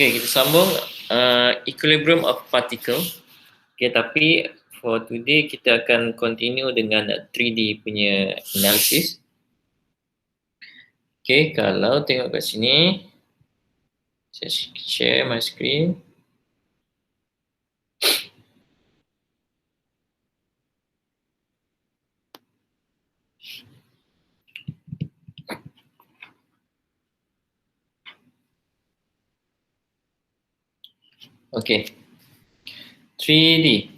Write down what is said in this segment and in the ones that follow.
Okay, kita sambung equilibrium of particle. Okay, tapi for today kita akan continue dengan 3D punya analysis. Okay, kalau tengok kat sini, saya share my screen. Okay, 3D.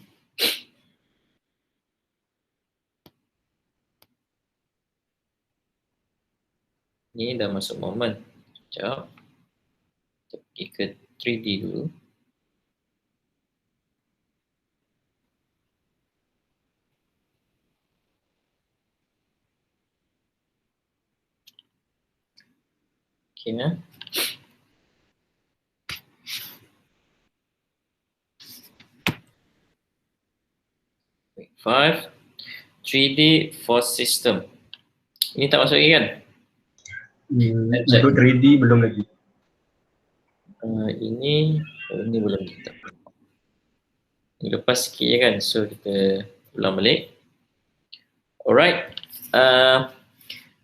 Ni dah masuk moment. Sekejap. Kita pergi ke 3D dulu. Okay, nah. Week 5. 3D force system. Ini tak masuk lagi kan? Untuk 3D belum lagi. Ini belum kita. Ini lepas sikit je kan, so kita ulang balik. Alright,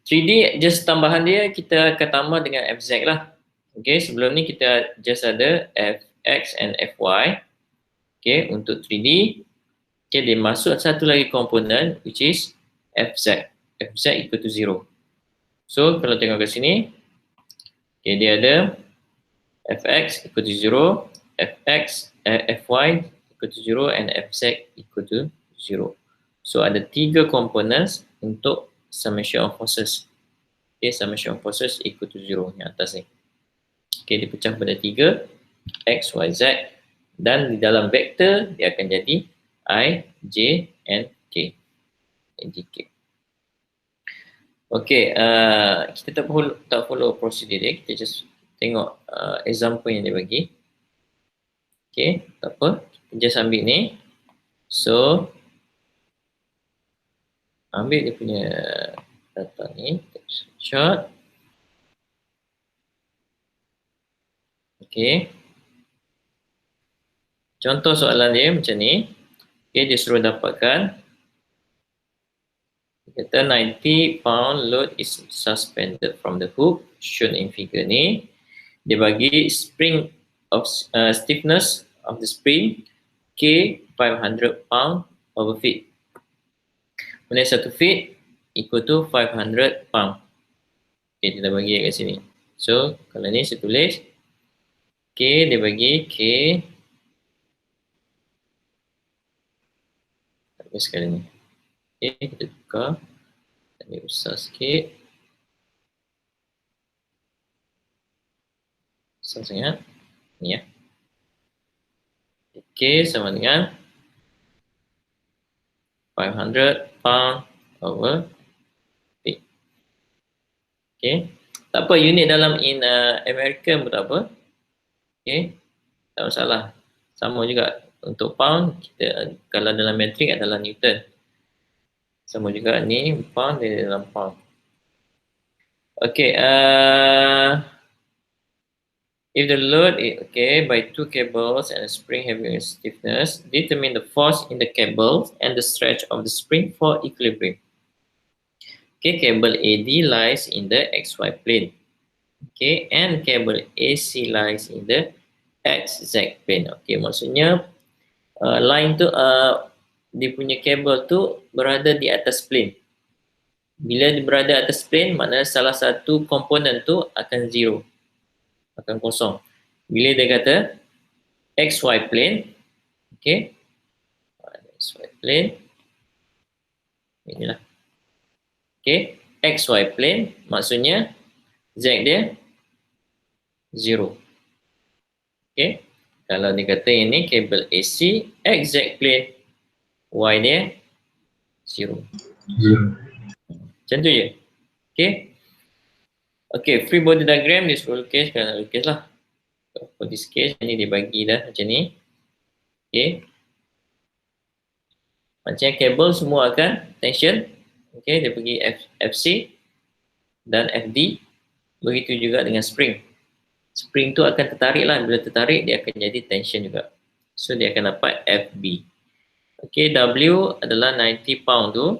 3D just tambahan dia, kita akan tambah dengan FZ lah. Okay, sebelum ni kita just ada Fx and Fy. Okay, untuk 3D, okay, dia masuk satu lagi komponen which is Fz. Fz equal to 0. So, kalau tengok kat sini, okay, dia ada Fx equal to 0, Fy equal to 0 and Fz equal to 0. So ada 3 components untuk summation of forces. Okay, summation of forces equal to 0 yang atas ni. Okay, dipecah pada 3, x, y, z, dan di dalam vektor dia akan jadi I, j, and k. K. Okay, kita tak follow prosedur dia, kita just tengok example yang dia bagi. Okay, tak apa, kita just ambil ni. So, ambil dia punya data ni, screenshot. Okay. Contoh soalan dia macam ni. Okay, dia suruh dapatkan. Dia kata 90 pound load is suspended from the hook shown in figure ni. Dia bagi spring of stiffness of the spring K 500 pound over feet. Mana 1 feet equal to 500 pound. Okay, dia dah bagi kat sini. So, kalau ni saya tulis K, dia bagi K. Tak sekali ni. Okay, kita tukar. Ini besar sikit. Besar sangat. Ni ya. K sama dengan 500 pound over feet. Okay. Tak apa, unit dalam American pun tak apa. Okay. Tak masalah. Sama juga untuk pound, kita kalau dalam metrik adalah Newton. Sama juga ni pound, dia dalam pound. Okay. If the load is by 2 cables and a spring having a stiffness, determine the force in the cables and the stretch of the spring for equilibrium. Okay, cable AD lies in the XY plane. Okay, and cable AC lies in the XZ plane. Okay, maksudnya line tu dia punya kabel tu berada di atas plane. Bila dia berada atas plane, maknanya salah satu komponen tu akan zero, akan kosong. Bila dia kata XY plane, okay, XY plane, inilah, okay, XY plane maksudnya Z dia zero. Okay, kalau dia kata ini kabel AC XZ plane, Y dia zero. Macam tu je. Okay. Okay, free body diagram dia suruh lukis, kan lukis lah. For this case, ni dia bagi dah macam ni. Okay. Macam kabel semua akan tension. Okay, dia pergi FC dan FD. Begitu juga dengan spring. spring tu akan tertarik lah. Bila tertarik, dia akan jadi tension juga. So, dia akan dapat FB. Okay, W adalah 90 pound tu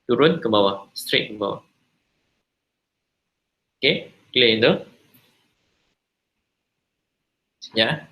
turun ke bawah, straight ke bawah. Okay, clear itu? Ya.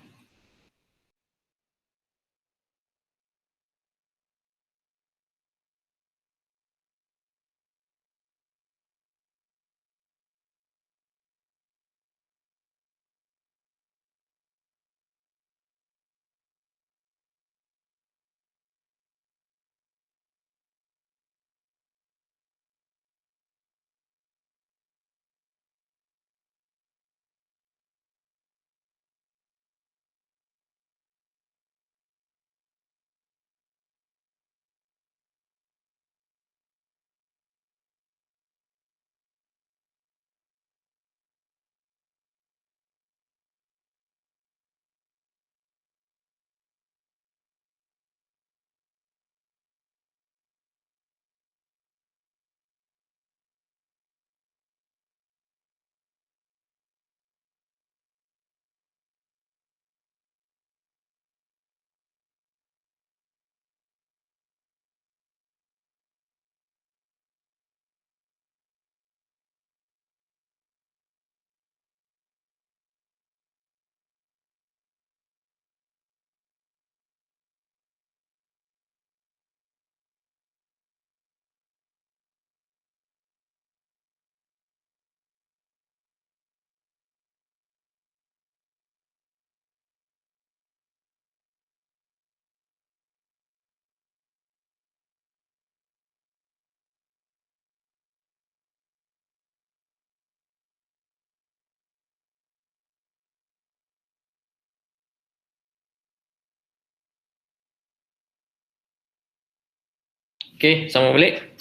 Okay, sama balik.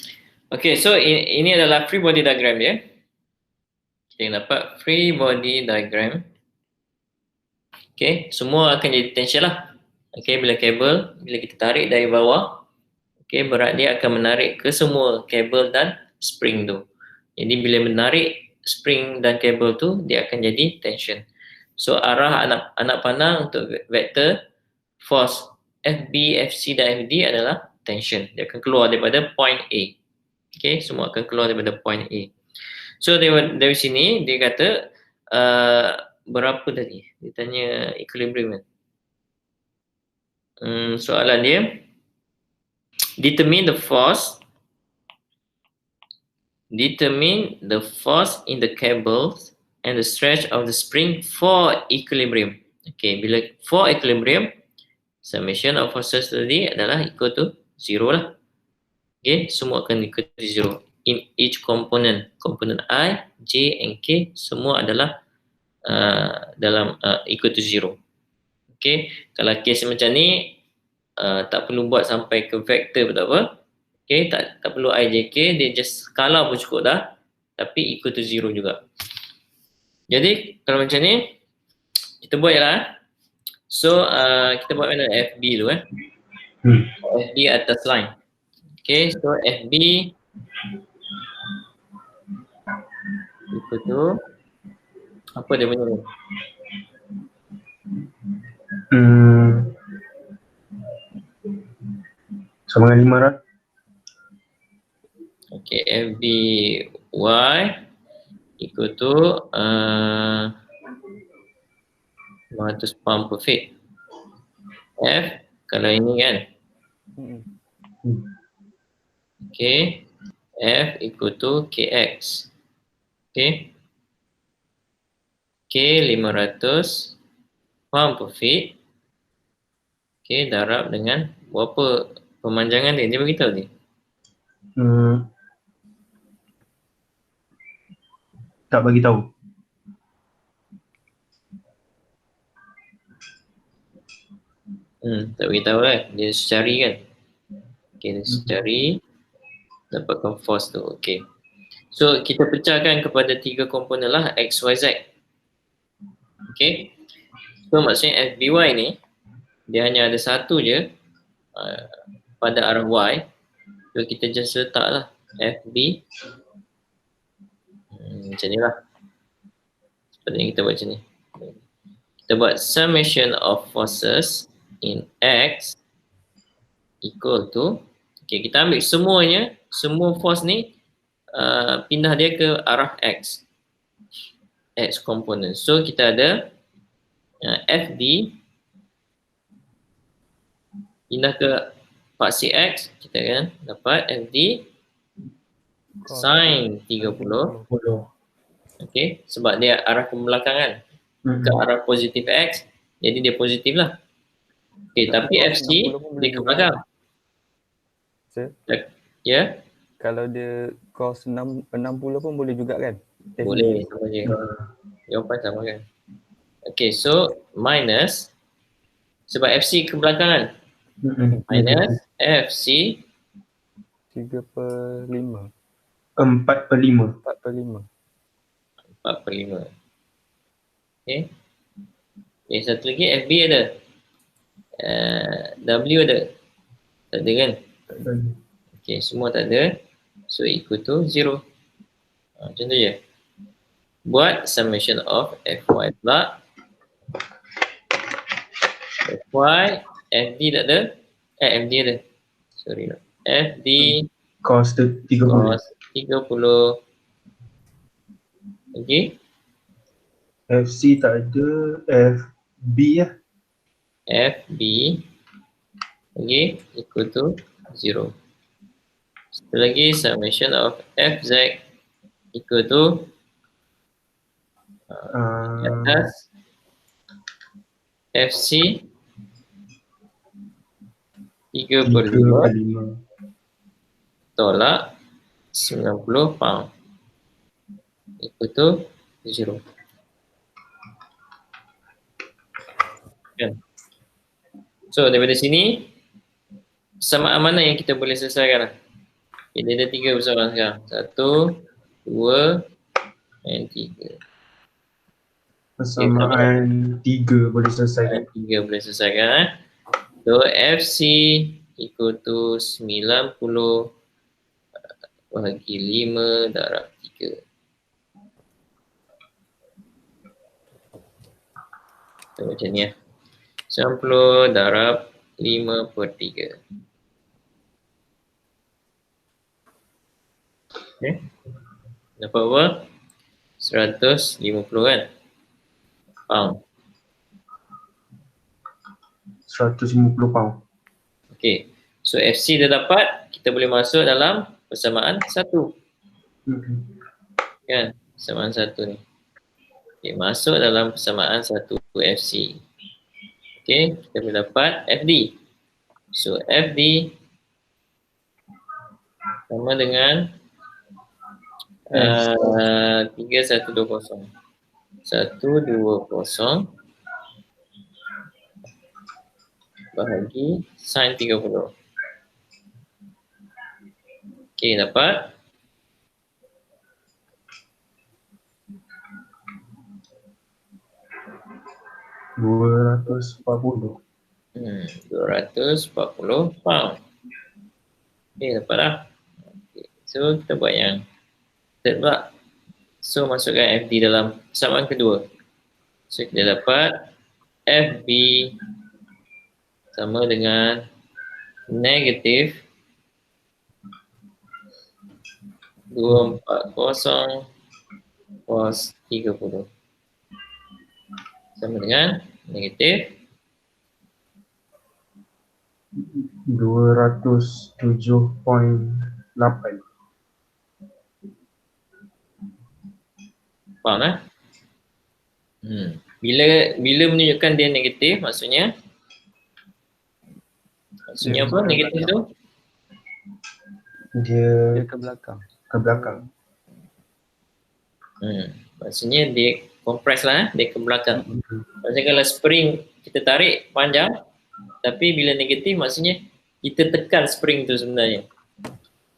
Okay, so ini adalah free body diagram ya. Kita dapat free body diagram. Okay, semua akan jadi tension lah. Okay, bila kabel, bila kita tarik dari bawah, okay, berat dia akan menarik ke semua kabel dan spring tu. Jadi bila menarik spring dan kabel tu, dia akan jadi tension. So arah anak panah untuk vektor force FB, FC dan FD adalah tension. Dia akan keluar daripada point A. Okay, semua akan keluar daripada point A. So dari sini dia kata berapa tadi? Dia tanya equilibrium kan? Soalan dia, determine the force in the cables and the stretch of the spring for equilibrium. Okay, bila for equilibrium, summation of forces tadi adalah equal to 0 lah. Okay, semua akan equal to 0. In each component I, J and K semua adalah dalam equal to 0. Okay, kalau case macam ni tak perlu buat sampai ke vektor pun tak apa. Okay, tak perlu I, J, K, dia just scalar pun cukup dah. Tapi equal to 0 juga. Jadi kalau macam ni kita buat je lah. So kita buat mana FB dulu FB atas line. Okay, so FB equal to apa dia punya ni? Sama dengan 500. Okay, FB Y equal to 500 pound per feet. F kalau ini kan. Okay, F equal to KX. Okay, K 500 pound per feet. Okay, darab dengan berapa pemanjangan dia beritahu ni. Tak bagi tahu. Tak beritahu lah. Dia secari kan. Okay, dia secari dapatkan force tu. Okay. So, kita pecahkan kepada 3 komponen lah. X, Y, Z. Okay. So, maksudnya FBY ni, dia hanya ada satu je pada arah Y. So, kita just letak lah FB. Macam ni lah. Seperti yang kita buat macam ni. kita buat summation of forces in X equal to, okay, kita ambil semuanya, semua force ni pindah dia ke arah X component. So kita ada FD pindah ke paksi X, kita kan dapat FD sin 30. Okay, sebab dia arah pembelakangan ke arah positif X, jadi dia positif lah. Okay, tapi FC dia ke belakang. Ya? Kalau dia cos 60 pun boleh juga kan? Boleh, sama je. Jawapan sama kan? Okay, so minus, sebab FC ke belakang kan? Minus FC 3/5. 4/5. 4/5. 4/5. Okay. Okay, satu lagi FB ada. W ada. Tak ada kan? Okay, semua tak ada. So equal to 0. Macam tu je. Buat summation of Fy pula. Fy, FD tak ada. FD ada. Sorry. FD Cos 30. cos 30. Okay. FC tak ada. FB ya. FB, okay, equal to 0. Satu lagi, summation of FZ equal to atas FC 3/5 tolak 90 pound equal to 0. Kan? So daripada sini persamaan mana yang kita boleh selesaikan? Okay, dia ada 3 persamaan sekarang. 1, 2 dan 3. Persamaan 3 boleh selesaikan. 3 boleh selesaikan. So FC equal to 90 bagi 5 darab 3. So macam ni ya. 90 darab 5/3. Okay. Dapat apa? 150 kan? Pound. 150 pound. Okay. So FC dah dapat, kita boleh masuk dalam persamaan 1. Kan? Persamaan 1 ni. Okay, masuk dalam persamaan 1 FC. Okay, kita boleh dapat FD. So FD sama dengan 3120. 120 bahagi sin 30. Okay, dapat 240. 240 pound. Okay, dapat dah. Okay. So kita buat yang third pula. So masukkan FD dalam persamaan kedua. So kita dapat FB sama dengan negatif 240 cos 30 sama dengan negatif 207.8. Faham lah? Bila menunjukkan dia negatif, maksudnya apa negatif tu? Dia ke belakang. ke belakang. Maksudnya dia compress lah, dia ke belakang. Maksudnya kalau spring kita tarik panjang, tapi bila negatif maksudnya kita tekan spring tu sebenarnya.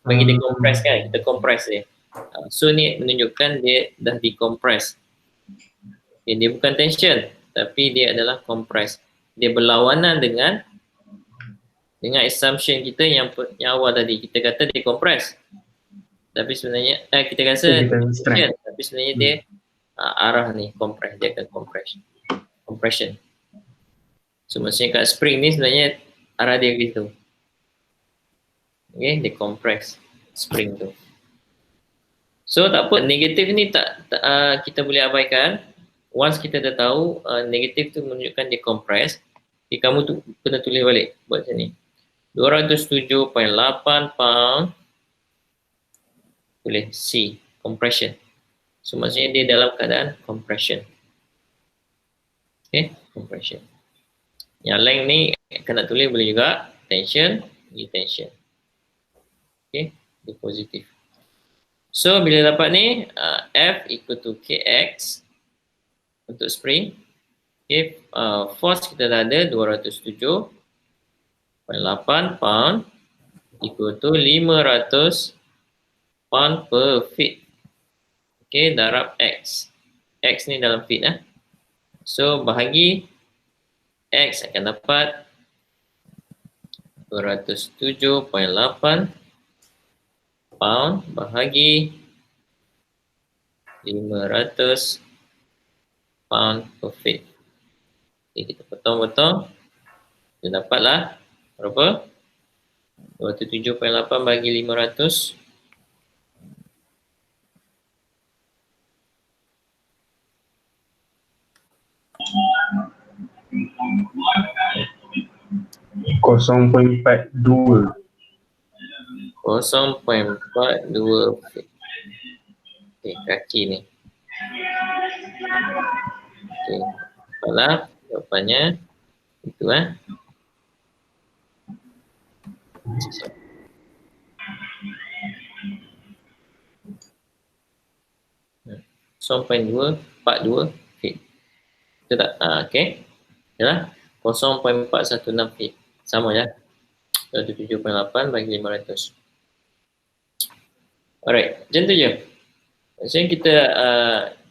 Bagi dia compress kan, kita compress dia. So ni menunjukkan dia dah decompress. Okay, dia bukan tension, tapi dia adalah compress. Dia berlawanan dengan assumption kita yang awal tadi. Kita kata dia compress. Tapi sebenarnya kita rasa tension, tapi sebenarnya dia arah ni compress, dia akan compress. compression. So maksudnya kat spring ni sebenarnya arah dia gitu. Okay, dia compress spring tu. So tak apa, negatif ni kita boleh abaikan. Once kita dah tahu negatif tu menunjukkan dia compress, kamu tu kena tulis balik buat macam ni. 207.8 pound, tulis C, compression. So maksudnya dia dalam keadaan compression. Okay, compression. Yang length ni kena tulis boleh juga tension, tension. Okay, dia positif. So bila dapat ni F equal to Kx untuk spring. Okay, force kita dah ada 207.8 pound equal to 500 pound per feet. Okay, darab X. X ni dalam feet So bahagi X akan dapat 207.8 pound bahagi 500 pound per feet. Okay, kita potong-potong. Kita dapatlah berapa? 207.8 bagi 500. Kosong 0.42. 0.42 feet. Okay, kaki ni. Okay, apalah jawapannya itu 0.242 feet. Betul tak? Okay. Yalah, 0.416 feet. Sama ya. 27.8 bagi 500. Alright, macam tu je. Maksudnya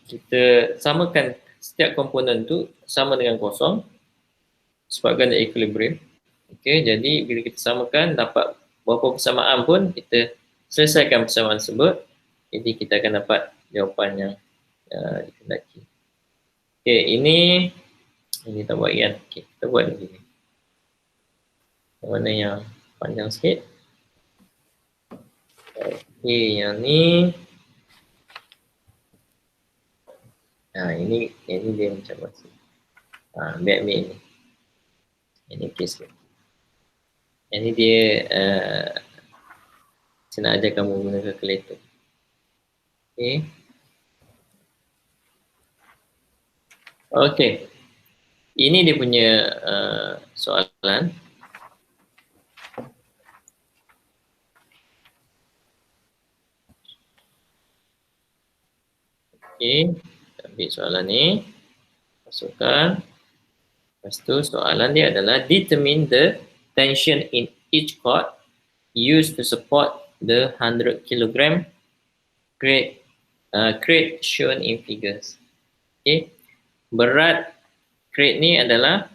kita samakan setiap komponen tu sama dengan kosong sebabkan ada equilibrium. Okay, jadi bila kita samakan dapat berapa persamaan pun kita selesaikan persamaan tersebut. Jadi kita akan dapat jawapan yang dikehendaki. Okay, ini kita buat kan. Okay, kita buat lagi ni. Yang mana yang panjang sikit. Okay, yang ni. Ini dia macam masih. Biar ambil ni. Ini case ni. Ini dia saya nak ajar kamu guna calculator. Okay. Okay. Ini dia punya soalan. Okay. Kita ambil soalan ni. Masukkan. Lepas tu soalan dia adalah determine the tension in each cord used to support the 100 kg crate shown in figures. Okay. Berat crate ni adalah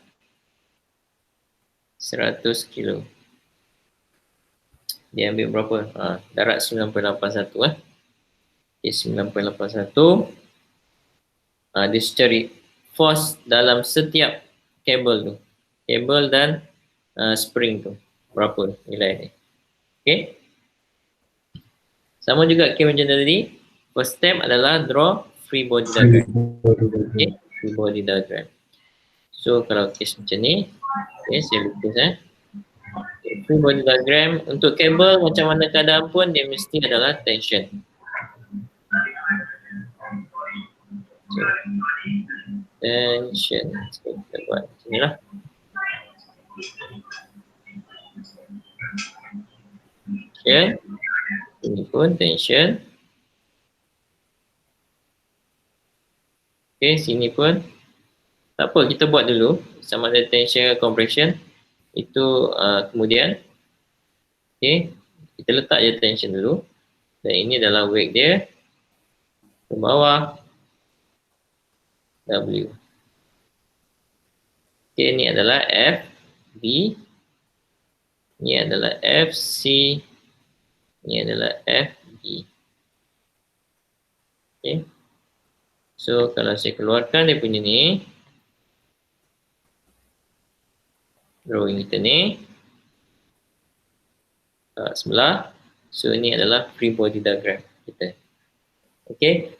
100 kilo. Dia ambil berapa? Darat 9.81 Okay, 9.81. Dia cari force dalam setiap kabel tu. Kabel dan spring tu. Berapa nilai ni. Okay. Sama juga macam tadi. First step adalah draw free body diagram. Okay. Free body diagram. So kalau case macam ni. Okay, saya lukis free body diagram. Untuk kabel macam mana keadaan pun dia mesti adalah tension. So, tension. So, kita buat macam ni lah. Okay. Ini pun tension. Okay, sini pun. Tak apa, kita buat dulu. Sama ada tension compression. Itu kemudian. Okay. Kita letak je tension dulu. Dan ini adalah weight dia. Ke bawah. W. Okay, ini adalah F. B. Ini adalah F. C. Ini adalah F. B. Okay. So, kalau saya keluarkan dia punya ni. drawing kita ni. Sebelah. So ini adalah free body diagram kita. Okay.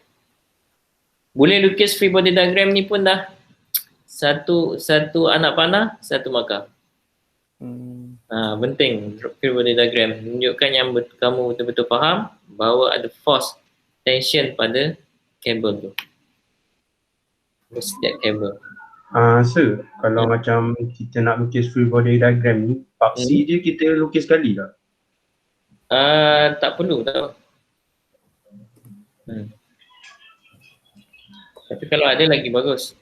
Boleh lukis free body diagram ni pun dah satu anak panah, satu markah. Penting free body diagram. Menunjukkan yang kamu betul-betul faham bahawa ada force tension pada kabel tu. Setiap kabel. Sir, kalau macam kita nak lukis free body diagram ni, paksi je kita lukis sekali tak? Tak perlu tau. Tapi kalau ada lagi bagus.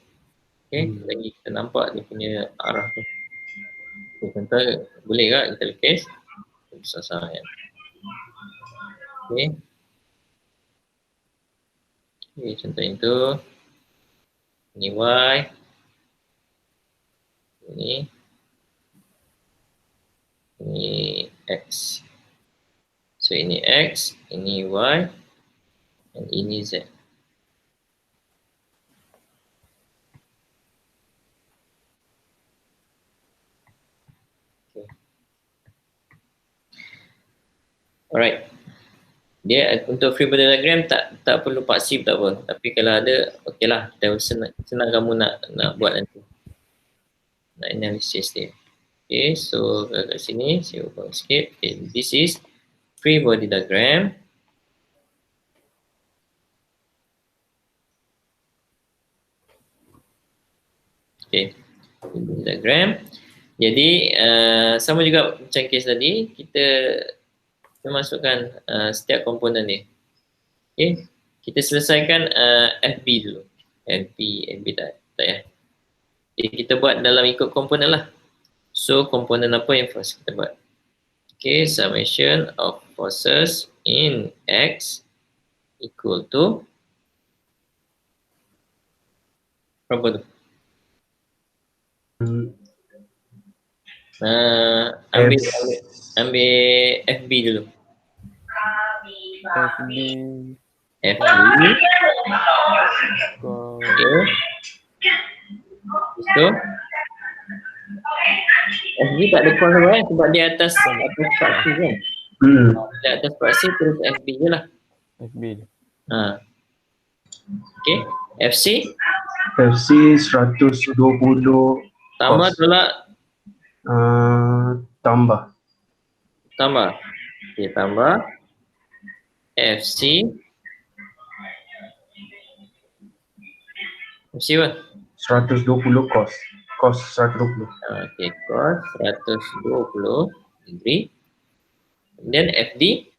Okay, lagi kita nampak dia punya arah tu. Okay, contoh boleh tak kita lukis? Besar-besar kan. Okay. Okay, contoh itu. Ini Y. Ini X. So ini X, ini Y, dan ini Z. Okay. Alright. Dia untuk free body diagram tak perlu paksi tak apa. Tapi kalau ada, okey lah. Kita senang kamu nak buat nanti. Nak analisis dia. Okay, so kat sini saya ubah sikit. Okay, this is free body diagram. Okay, free body diagram. Jadi sama juga macam case tadi, kita masukkan setiap komponen ni. Okay, kita selesaikan FB dulu. FB tak ya. Okay, kita buat dalam ikut komponen lah. So komponen apa yang first kita buat? Okay, summation of forces in X equal to berapa tu? Ambil FB dulu. FB. Okay. So FB tak ada kuasa kan sebab dia atas fraksi kan. Di atas fraksi terus FB je lah. FB. Okay. FC 120 tambah tolak tambah. Okay, tambah FC apa? 120 cos 120. Okay, cos 120 degree. Then FD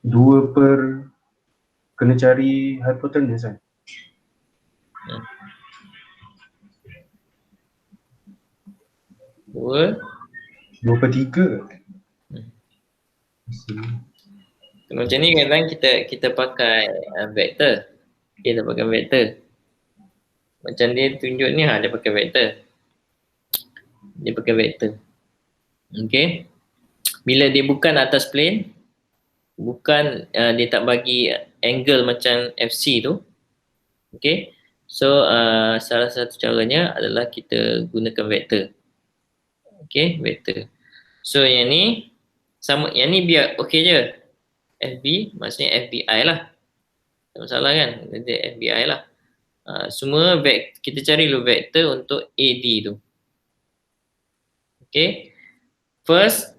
dua per kena cari hypotenuse kan? Dua per tiga. Macam ni kadang kita pakai vektor. Kita pakai vektor. Macam dia tunjuk ni dia pakai vektor. Dia pakai vektor. Okay. Bila dia bukan atas plane, bukan dia tak bagi angle macam FC tu. Okay. So salah satu caranya adalah kita gunakan vektor. Okay, vektor. So yang ni sama, yang ni biar okey je. FB maksudnya FBI lah. Tak masalah kan? Dia FBI lah. Semua kita cari dulu vektor untuk AD tu. Okay. First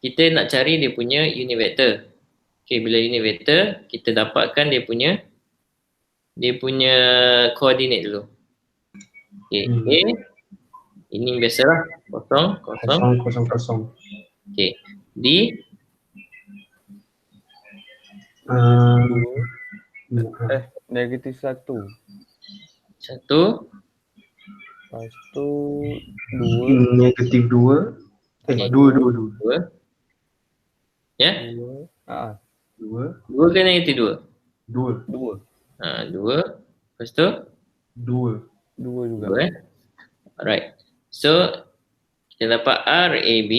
kita nak cari dia punya unit vektor. Okay, bila unit vektor kita dapatkan dia punya koordinat dulu. Okay, A ini biasalah kosong. Okay, D negatif 1. Lepas tu 2. Negatif 2. 2. Ya? 2 ke negatif 2? 2. 2. Lepas tu? 2 juga. 2 Alright. So Kita dapat RAB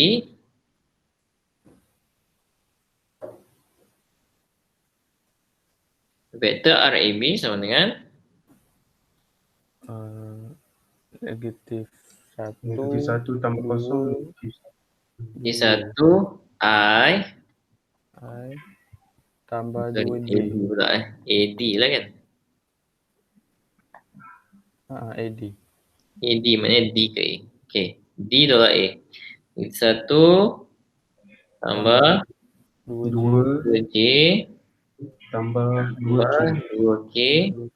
vektor RAB sama dengan Negatif 1 Negatif 1 tambah kosong. D1 I I tambah sorry, 2J. AD pula AD lah kan. AD. AD maknanya D ke A. Okay, D tolak A. D1 tambah 2J. 2 2J tambah 2 tambah K. 2K.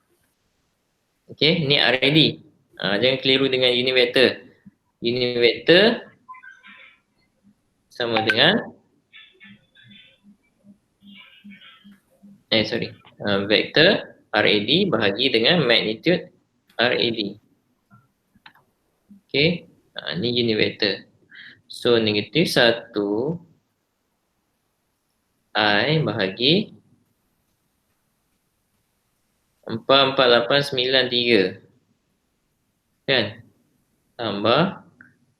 Okay, ni RAD. Jangan keliru dengan unit vector. Unit vector sama dengan vektor RAD bahagi dengan magnitude RAD. Okay, ni unit vector. So negatif 1 I bahagi 44893 kan, tambah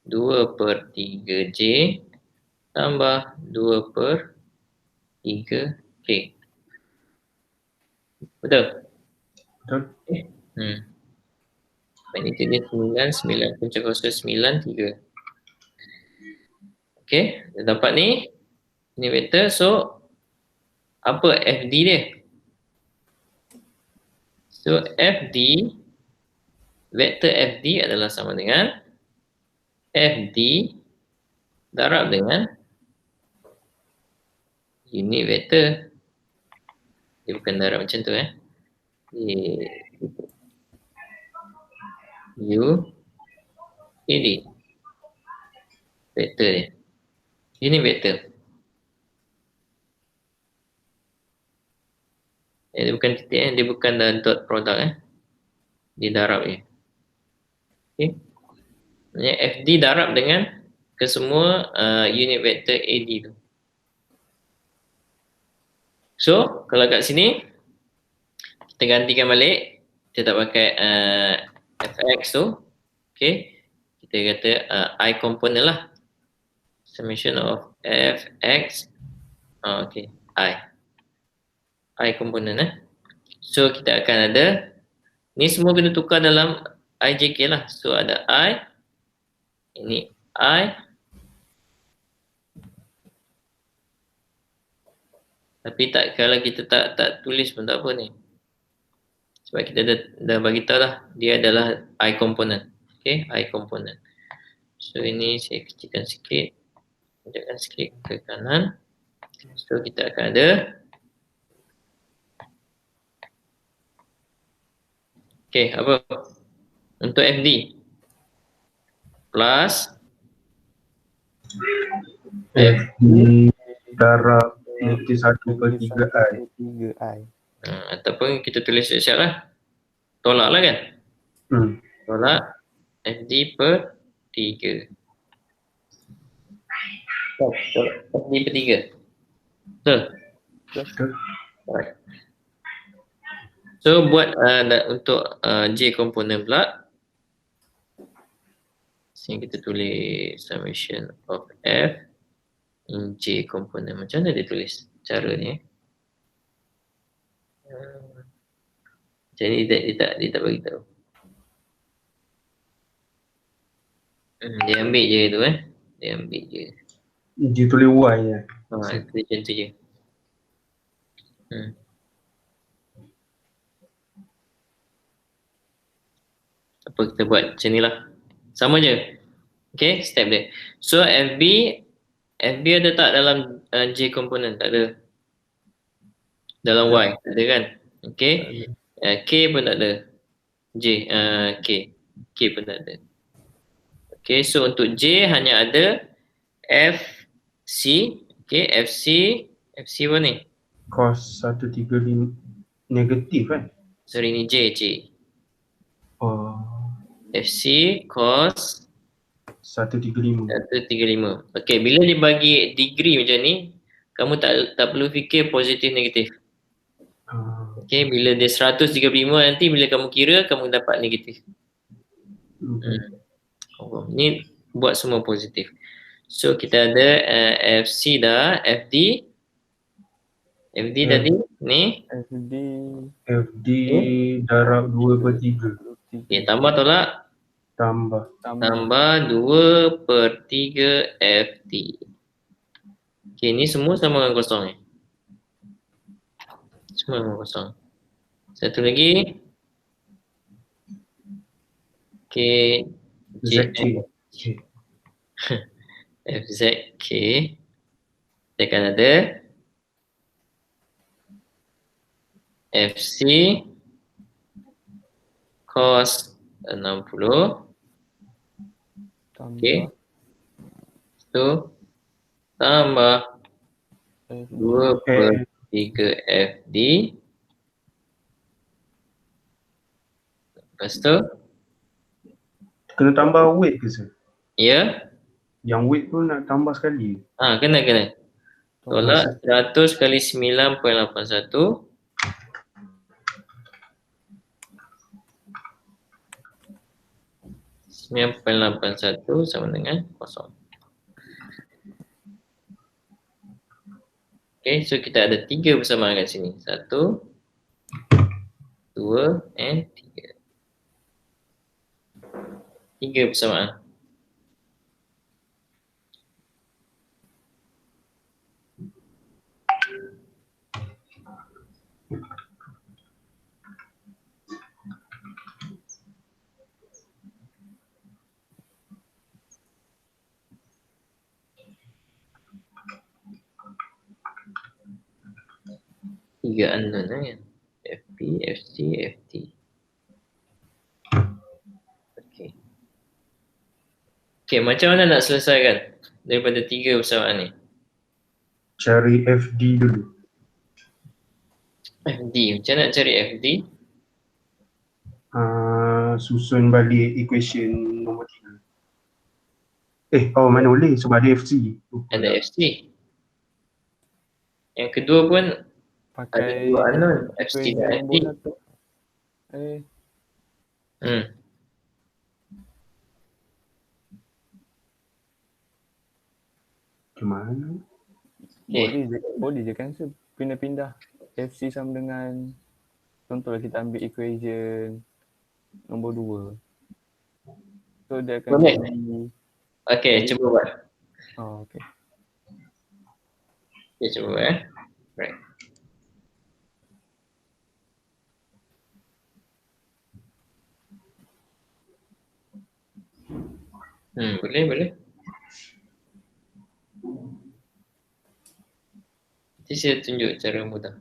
2/3 J tambah 2/3 K. Betul? Betul? Magnitude dia 9,9.093. Okay, dah dapat ni ini vektor. So apa FD dia? So FD, vektor FD adalah sama dengan FD darab dengan unit vektor. Dia bukan darab macam tu U AD vektor dia. Unit vektor. Dia bukan titik dia bukan dot product Dia darab je. Okay. Maksudnya FD darab dengan kesemua unit vektor AD tu. So, kalau kat sini kita gantikan balik, kita tak pakai fx tu. Okay. Kita kata I component lah. Summation of fx. Okay. I component So, kita akan ada ni semua kena tukar dalam IJK lah. So, ada I. Ini I. Tapi tak, kalau kita tak tulis pun tak apa ni. Sebab kita dah bagi tahu lah. Dia adalah I component. Okay, I component. So, ini saya kecilkan sikit. Kecilkan sikit ke kanan. So, kita akan ada okay, apa? Untuk FD plus FD darab negatif 1/3 I. Ataupun kita tulis siap lah. Tolak lah kan? Tolak FD per 3. Tolak FD per 3. Betul? Betul. Alright. So buat untuk J komponen pula. Sini kita tulis summation of F in J komponen. Macam mana dia tulis cara ni? Jadi dia tak bagi tahu. Dia ambil je tu Dia ambil je. Dia tulis Y je. Macam tu je. Apa kita buat macam ni lah. Sama je. Okay, step dia. So FB ada tak dalam J komponen? Tak ada. Dalam Y, tak ada kan? Okay. K pun tak ada. K pun tak ada. Okay, so untuk J hanya ada FC. Okay, FC apa ni? Cos 135 negatif kan? Sorry, ni J. Oh. FC cos 135. 135. Okay, bila dia bagi degree macam ni, kamu tak perlu fikir positif negatif. Okay, bila dia 135 nanti bila kamu kira, kamu dapat negatif. Ni buat semua positif. So kita ada FC dah, FD tadi ni. FD FD darab 2/3. Okay, tambah tolak. Tambah. Tambah 2/3 FD. Okay, ni semua sama dengan kosong ni. Semua dengan kosong. Satu lagi. Okay. ZK. FZK. Kita akan ada FC cos 60. Okay. Itu tambah 2/3 FD. Lepas tu, Kena tambah weight ke sir? ya. Yang weight tu nak tambah sekali. Kena. Tolak 100 kali 9.81. 9.81 sama dengan kosong. Okay, so kita ada 3 bersamaan kat sini. 1, 2, and 3. 3 bersamaan. Tiga unknown kan. FP, FC, FT. Okay, macam mana nak selesaikan daripada 3 bersamaan ni? Cari FD dulu. FD, macam nak cari FD? Susun balik equation nombor 3. Mana boleh sebab ada FC. Ada FC. Yang kedua pun pakai ada 2 unknown, FC dan FD. Gimana? Boleh je kan pindah-pindah. FC sama dengan, contohlah kita ambil equation nombor 2. So dia akan jadi. Okay, cuba buat. Okay. Okay, cuba buat. Right. Boleh. Nanti saya tunjuk cara mudah.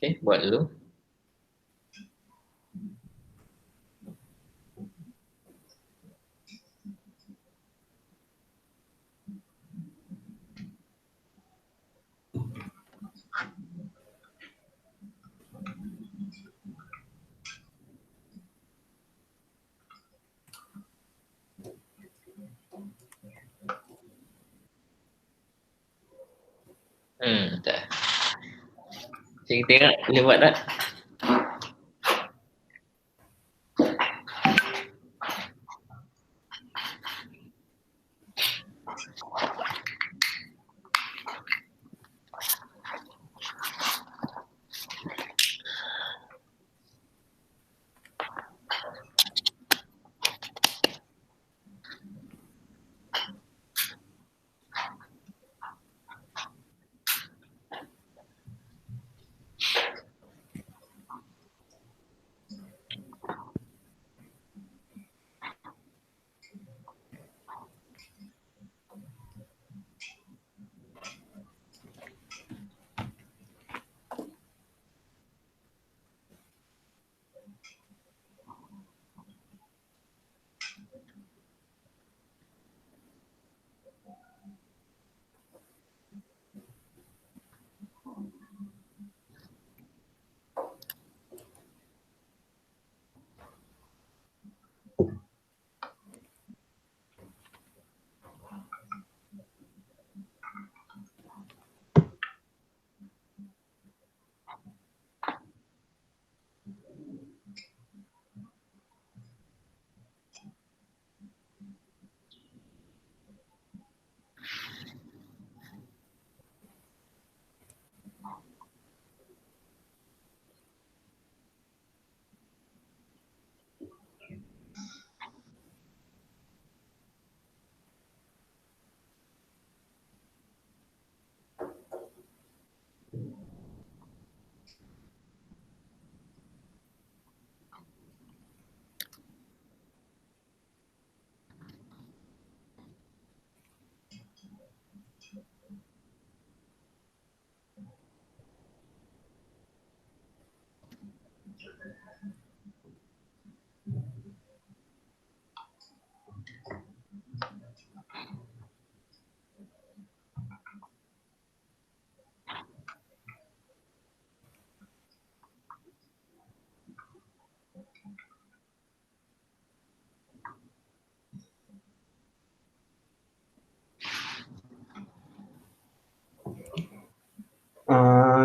Okay, buat dulu. Tak. Kita tengok boleh buat tak?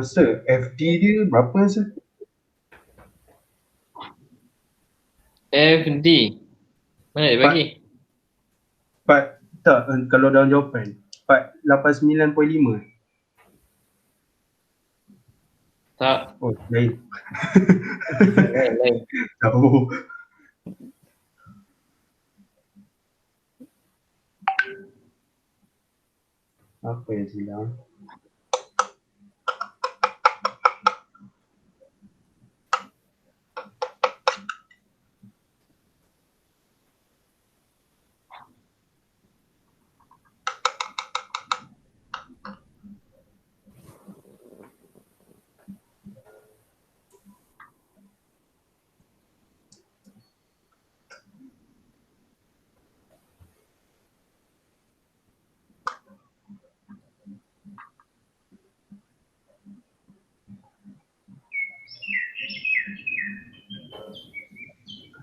Sir, FD dia berapa sir? FD. Mana dia bagi? Tak, kalau dalam jawapan 489.5. Tak. Oh, lain. Lain. Tahu. Apa yang hilang?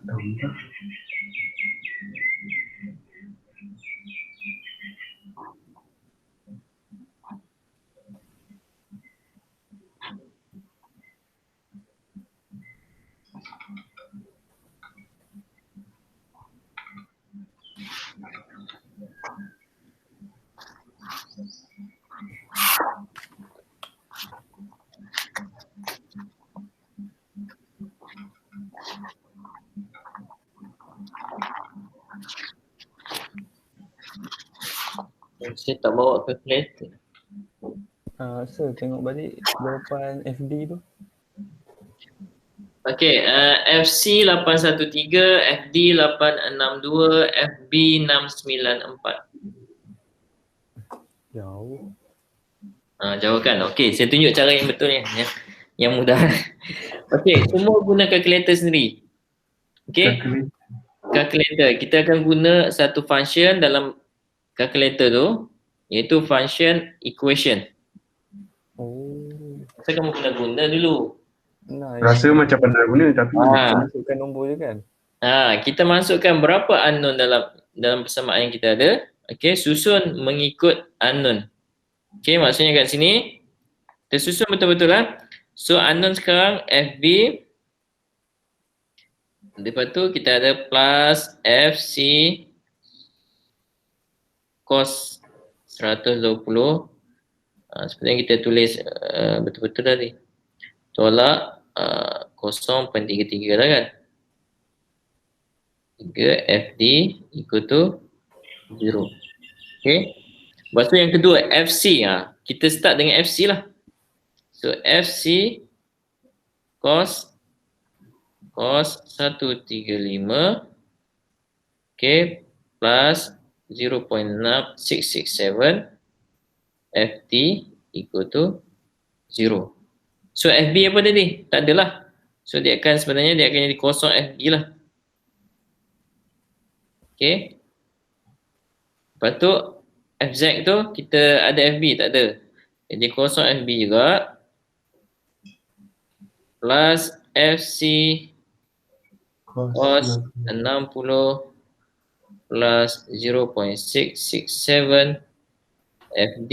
Tahu tak? Saya tak bawa calculator. Sir, tengok balik jawapan FD tu. Okey, FC 813, FD 862, FB 694. Jauh. Jauh kan? Okey, saya tunjuk cara yang betul ni. Yang mudah. Okey, semua guna calculator sendiri. Okey, calculator. Kita akan guna satu function dalam calculator tu, iaitu function equation. Oh. Saya kamu kena guna dulu. Nice. Rasa macam pernah guna tapi Masukkan nombor je kan? Kita masukkan berapa unknown dalam persamaan yang kita ada. Okey, susun mengikut unknown. Okey, maksudnya kat sini tersusun betul-betul lah. So unknown sekarang FB. Lepas tu kita ada plus FC cos 120. Seperti yang kita tulis betul-betul tadi. Tolak 0.33 lah kan. 3 FD equal to 0. Okay. Lepas tu yang kedua FC. Kita start dengan FC lah. So FC cos 135 okay, plus 0.667 FT equal to 0. So FB apa tadi? Tak adalah. So sebenarnya dia akan jadi kosong FB lah. Okay. Lepas tu FZ tu kita ada FB, tak ada. Jadi kosong FB juga. Plus FC cos 60 plus 0.667 FD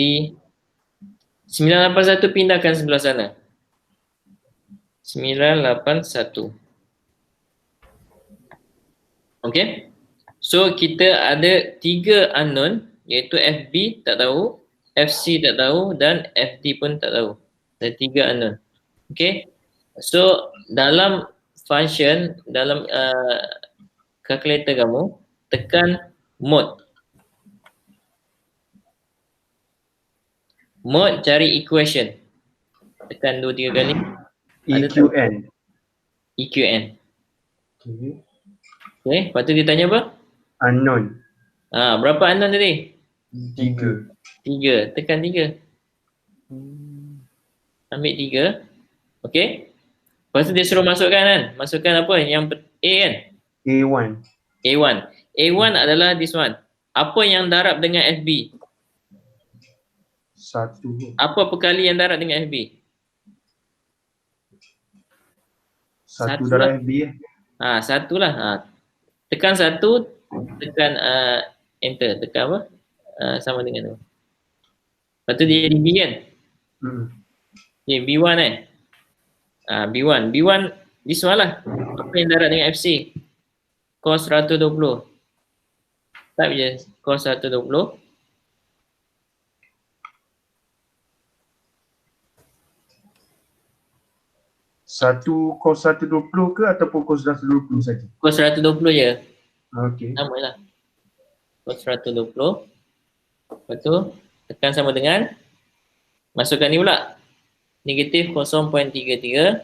981 pindahkan sebelah sana. 981. Okay. So kita ada 3 unknown, iaitu FB tak tahu, FC tak tahu dan FD pun tak tahu. Ada 3 unknown. Okay. So dalam function, dalam calculator kamu, tekan mode. Mode cari equation. Tekan 2-3 kali. EQN. EQN. Okay. Lepas tu dia tanya apa? Unknown. Berapa unknown tadi? 3. 3. Tekan 3. Ambil 3. Okay. Lepas tu dia suruh masukkan kan? Masukkan apa? Yang A kan? A1. A1. A1 adalah this one. Apa yang darab dengan FB? 1. Apa perkali yang darab dengan FB? 1 darab FB ya. 1 lah. Tekan 1, tekan enter. Tekan apa? Sama dengan tu. Lepas tu dia jadi B kan? Okay, B1 B1. B1 this one lah. Apa yang darat dengan FC? Cos 120. Type je cos 120. Satu cos 120 ke ataupun cos 120 saja? Cos 120 je. Okey. Sama lah. Cos 120. Lepas tu tekan sama dengan, masukkan ni pula. Negatif 0.33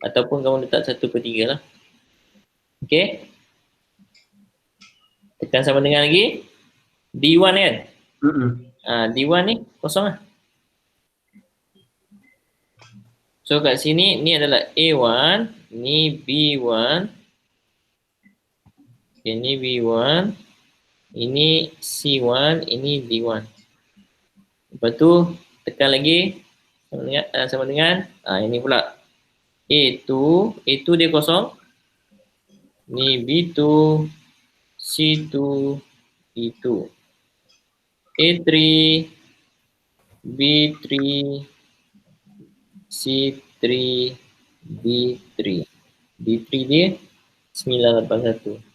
ataupun kamu letak 1/3 lah. Okay. Tekan sama dengan lagi. D1 kan? D1 ni kosong lah. So kat sini ni adalah A1, ni B1. Okay, ni B1. Ini C1, ini D1. Lepas tu tekan lagi sama dengan ini pula A2. A2 dia kosong. Ni B2, C2, D2. A3, B3, C3, D3. D3 dia 981.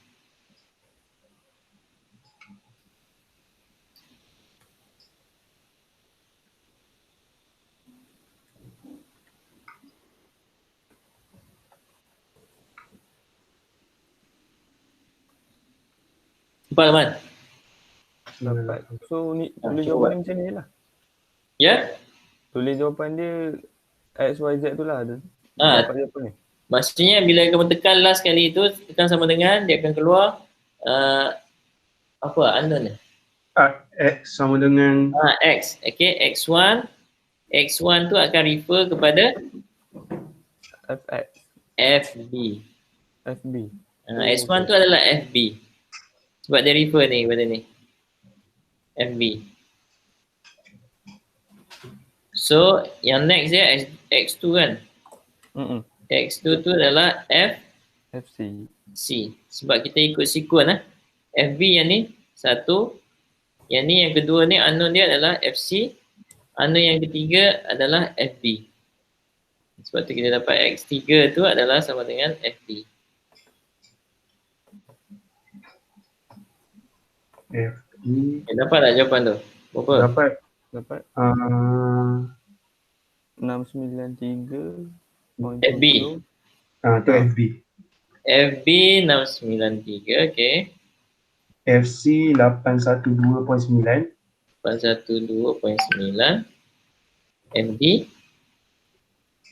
Cepat Man. Dapat. So ni tulis jawapan dia macam ni lah. Ya? Tulis jawapan dia X, Y, Z tu lah. Ah. Dapat jawapan ni. Maksudnya bila kamu tekan last kali tu, tekan sama dengan, dia akan keluar apa? Unknown ni. X sama dengan X. Okay, X1. X1 tu akan refer kepada FX. FB. FB. S1 tu adalah FB. Sebab dia refer ni kepada ni. FB. So, yang next dia X2 kan? X2 tu adalah FC. Sebab kita ikut sequence lah. FB yang ni satu. Yang ni yang kedua ni unknown dia adalah FC. Unknown yang ketiga adalah FB. Sebab tu kita dapat X3 tu adalah sama dengan FB. Dapat tak jawapan tu? Berapa? Dapat 693. FB. Tu FB. FB 693, okay. FC 812.9. 812.9. FB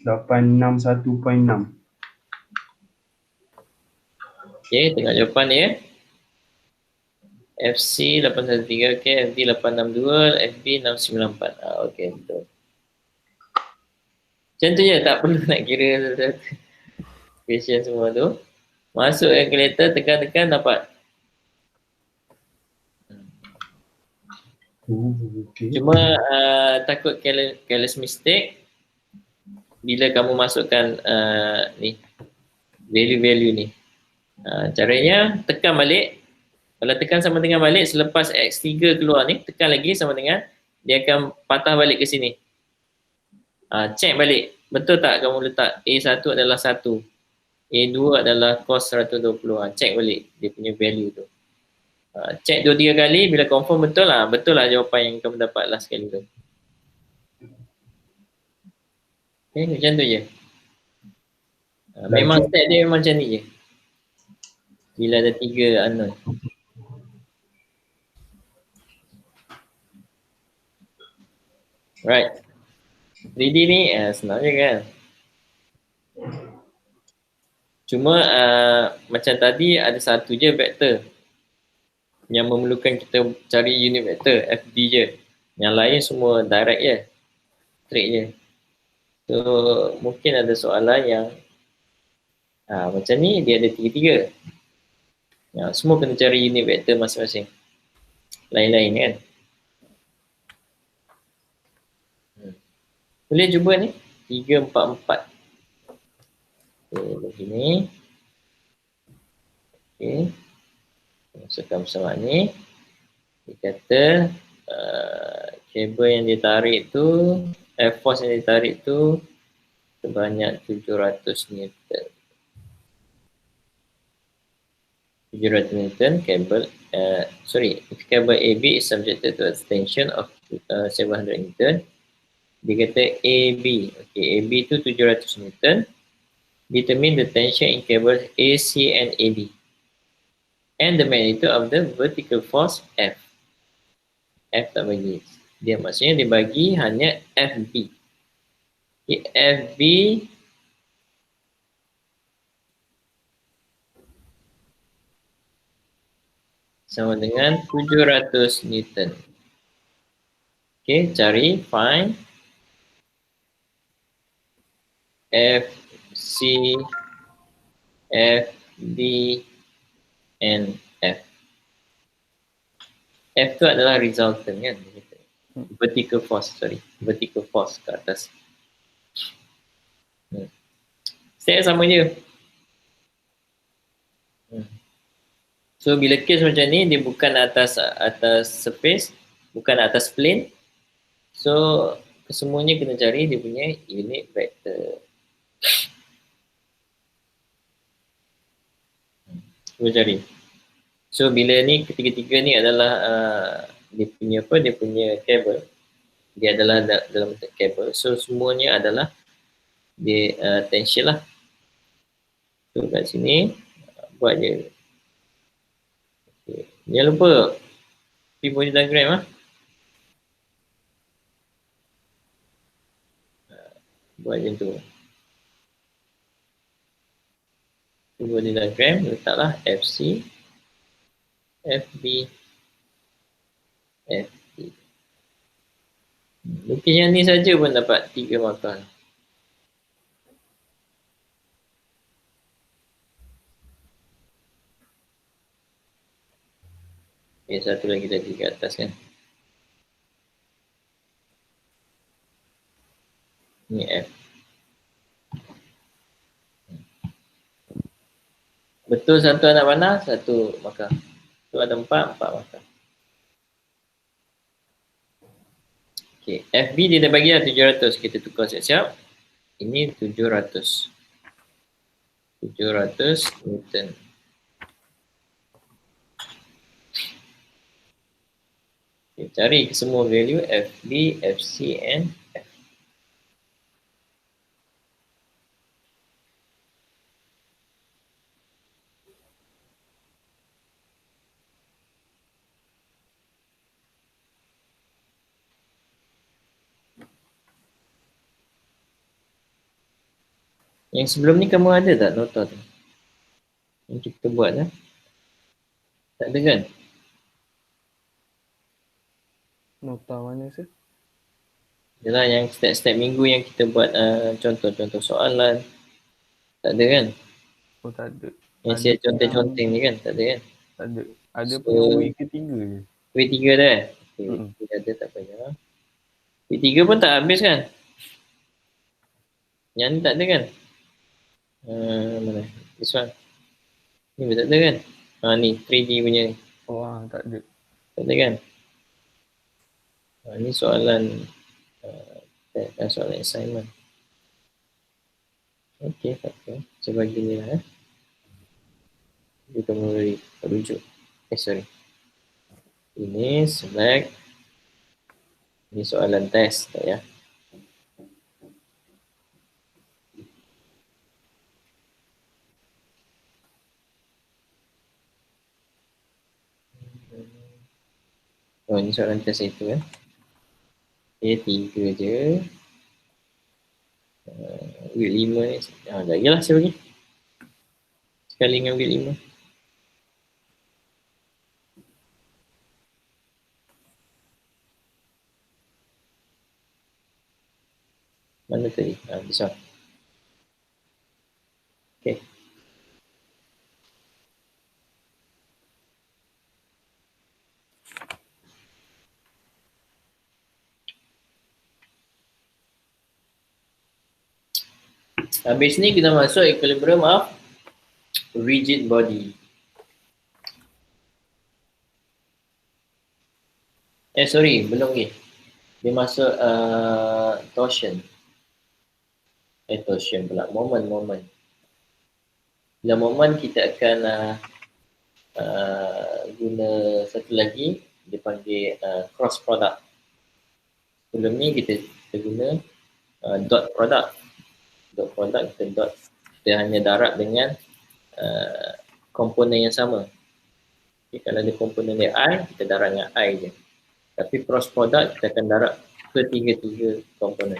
861.6. Okay, tengok jawapan dia. FC 813, okay. FB 862, FB 694. Okay, betul. Macam tu je, tak perlu nak kira question semua tu. Masuk calculator, tekan-tekan dapat. Okay. Cuma takut careless mistake bila kamu masukkan ni value-value ni. Caranya tekan balik. Kalau tekan sama dengan balik, selepas X3 keluar ni, tekan lagi sama dengan, dia akan patah balik ke sini. Check balik. Betul tak kamu letak A1 adalah 1, A2 adalah cos 120. Check balik dia punya value tu. Check 2-3 kali, bila confirm betul lah jawapan yang kamu dapat last kali tu. Okay, macam tu je. Memang step dia memang macam ni je. Bila ada 3 unknown. Right. 3D ni senang je kan. Cuma macam tadi ada satu je vektor yang memerlukan kita cari unit vektor FB je. Yang lain semua direct je. Straight je. So mungkin ada soalan yang macam ni dia ada 3-3. Semua kena cari unit vektor masing-masing. Lain-lain kan. Boleh cuba ni 3, 4, 4. Okay, begini. Okay. Masukkan bersama ni. Dia kata kabel yang dia tarik tu force yang ditarik tu sebanyak 700 Newton. 700 Newton, kabel, if cable AB is subjected to a tension of 700 Newton, dia kata AB, okay, AB tu 700 Newton, determine the tension in cables AC and AB, and the magnitude of the vertical force F. F tak bagi, dia maksudnya dia bagi hanya FB. Okay, FB sama dengan 700 Newton. Okay, cari, find FC, FD, and F. F tu adalah resultant kan? Vertical force ke atas. Step sama je. So bila case macam ni, dia bukan atas surface, bukan atas plane. So kesemuanya kena cari dia punya unit vector. Cuba cari. So bila ni ketiga-tiga ni adalah dia punya kabel. Dia adalah dalam bentuk kabel. So semuanya adalah dia tension lah. So kat sini buat je. Okay. Jangan lupa P-body diagram lah. Buat macam tu. P-body diagram, letaklah FC, FB, FD. Lukis yang ni saja pun dapat 3 markah. Okay, satu lagi tadi kat atas kan. Ni F. Betul satu anak panah, satu markah. Tu ada 4 markah. Okay, FB dia dah bagi lah 700. Kita tukar siap-siap. Ini 700. 700 Newton. Okay, cari semua value FB, FC and F. Yang sebelum ni kamu ada tak nota tu? Yang kita buat lah. Tak ada kan? Nota mana sih? Yalah yang step-step minggu yang kita buat contoh-contoh soalan. Tak ada kan? Oh tak ada. Yang saya conteng-conteng ni kan? Tak ada kan? Tak ada. Ada So, punya week ketiga je. Week 3 dah? Okay, week 3 ada tak payah. Week 3 pun tak habis kan? Yang ni tak ada kan? Mana? This one. Ni pun tak ada kan? Ni 3D punya ni. Oh tak ada. Tak ada kan? Ni soalan soalan assignment. Okay, tak apa. Saya bagi ni lah. Kita mulai rujuk. Sorry. Ini select. Ini soalan test. Tak ya? Oh, ini soalan test itu kan. Okay, 3 je. Week 5 ni. Jagilah saya bagi. Sekali dengan week 5. Mana tadi? This one. Okay. Habis ni kita masuk equilibrium of rigid body. Sorry, belum lagi. Dia masuk torsion. Torsion pula, moment. Bila moment kita akan guna satu lagi, dia panggil cross product. Sebelum ni kita guna dot product. Kita hanya darab dengan komponen yang sama. Okay, kalau ada komponen dia I, kita darab dengan I je. Tapi cross product kita akan darab ketiga-tiga komponen.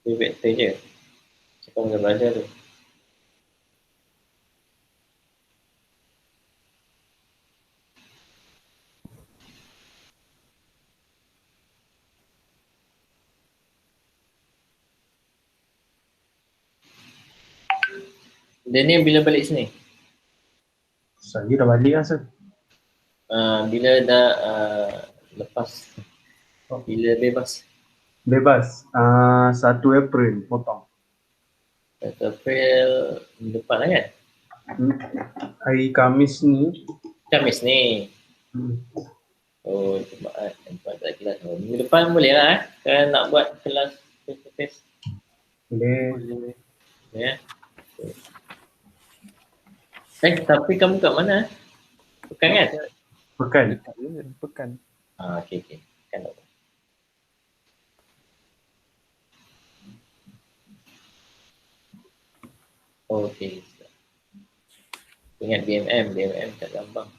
Ini vektor je. Siapa boleh belajar tu. Daniel bila balik sini? Saya dah balik lah, Sir. Bila dah lepas? Bila bebas? Bebas. 1 April, potong. 1 April depan lah kan? Hari Khamis ni. Khamis ni. Oh, Jumaat tak kelas. Minggu depan boleh lah kalau nak buat kelas face to face. Boleh. Ya. Tapi kamu kat mana? Pekan kan? Pekan. Pekan. Okey. Pekan tak apa. Okey. Ingat BMM tak gampang.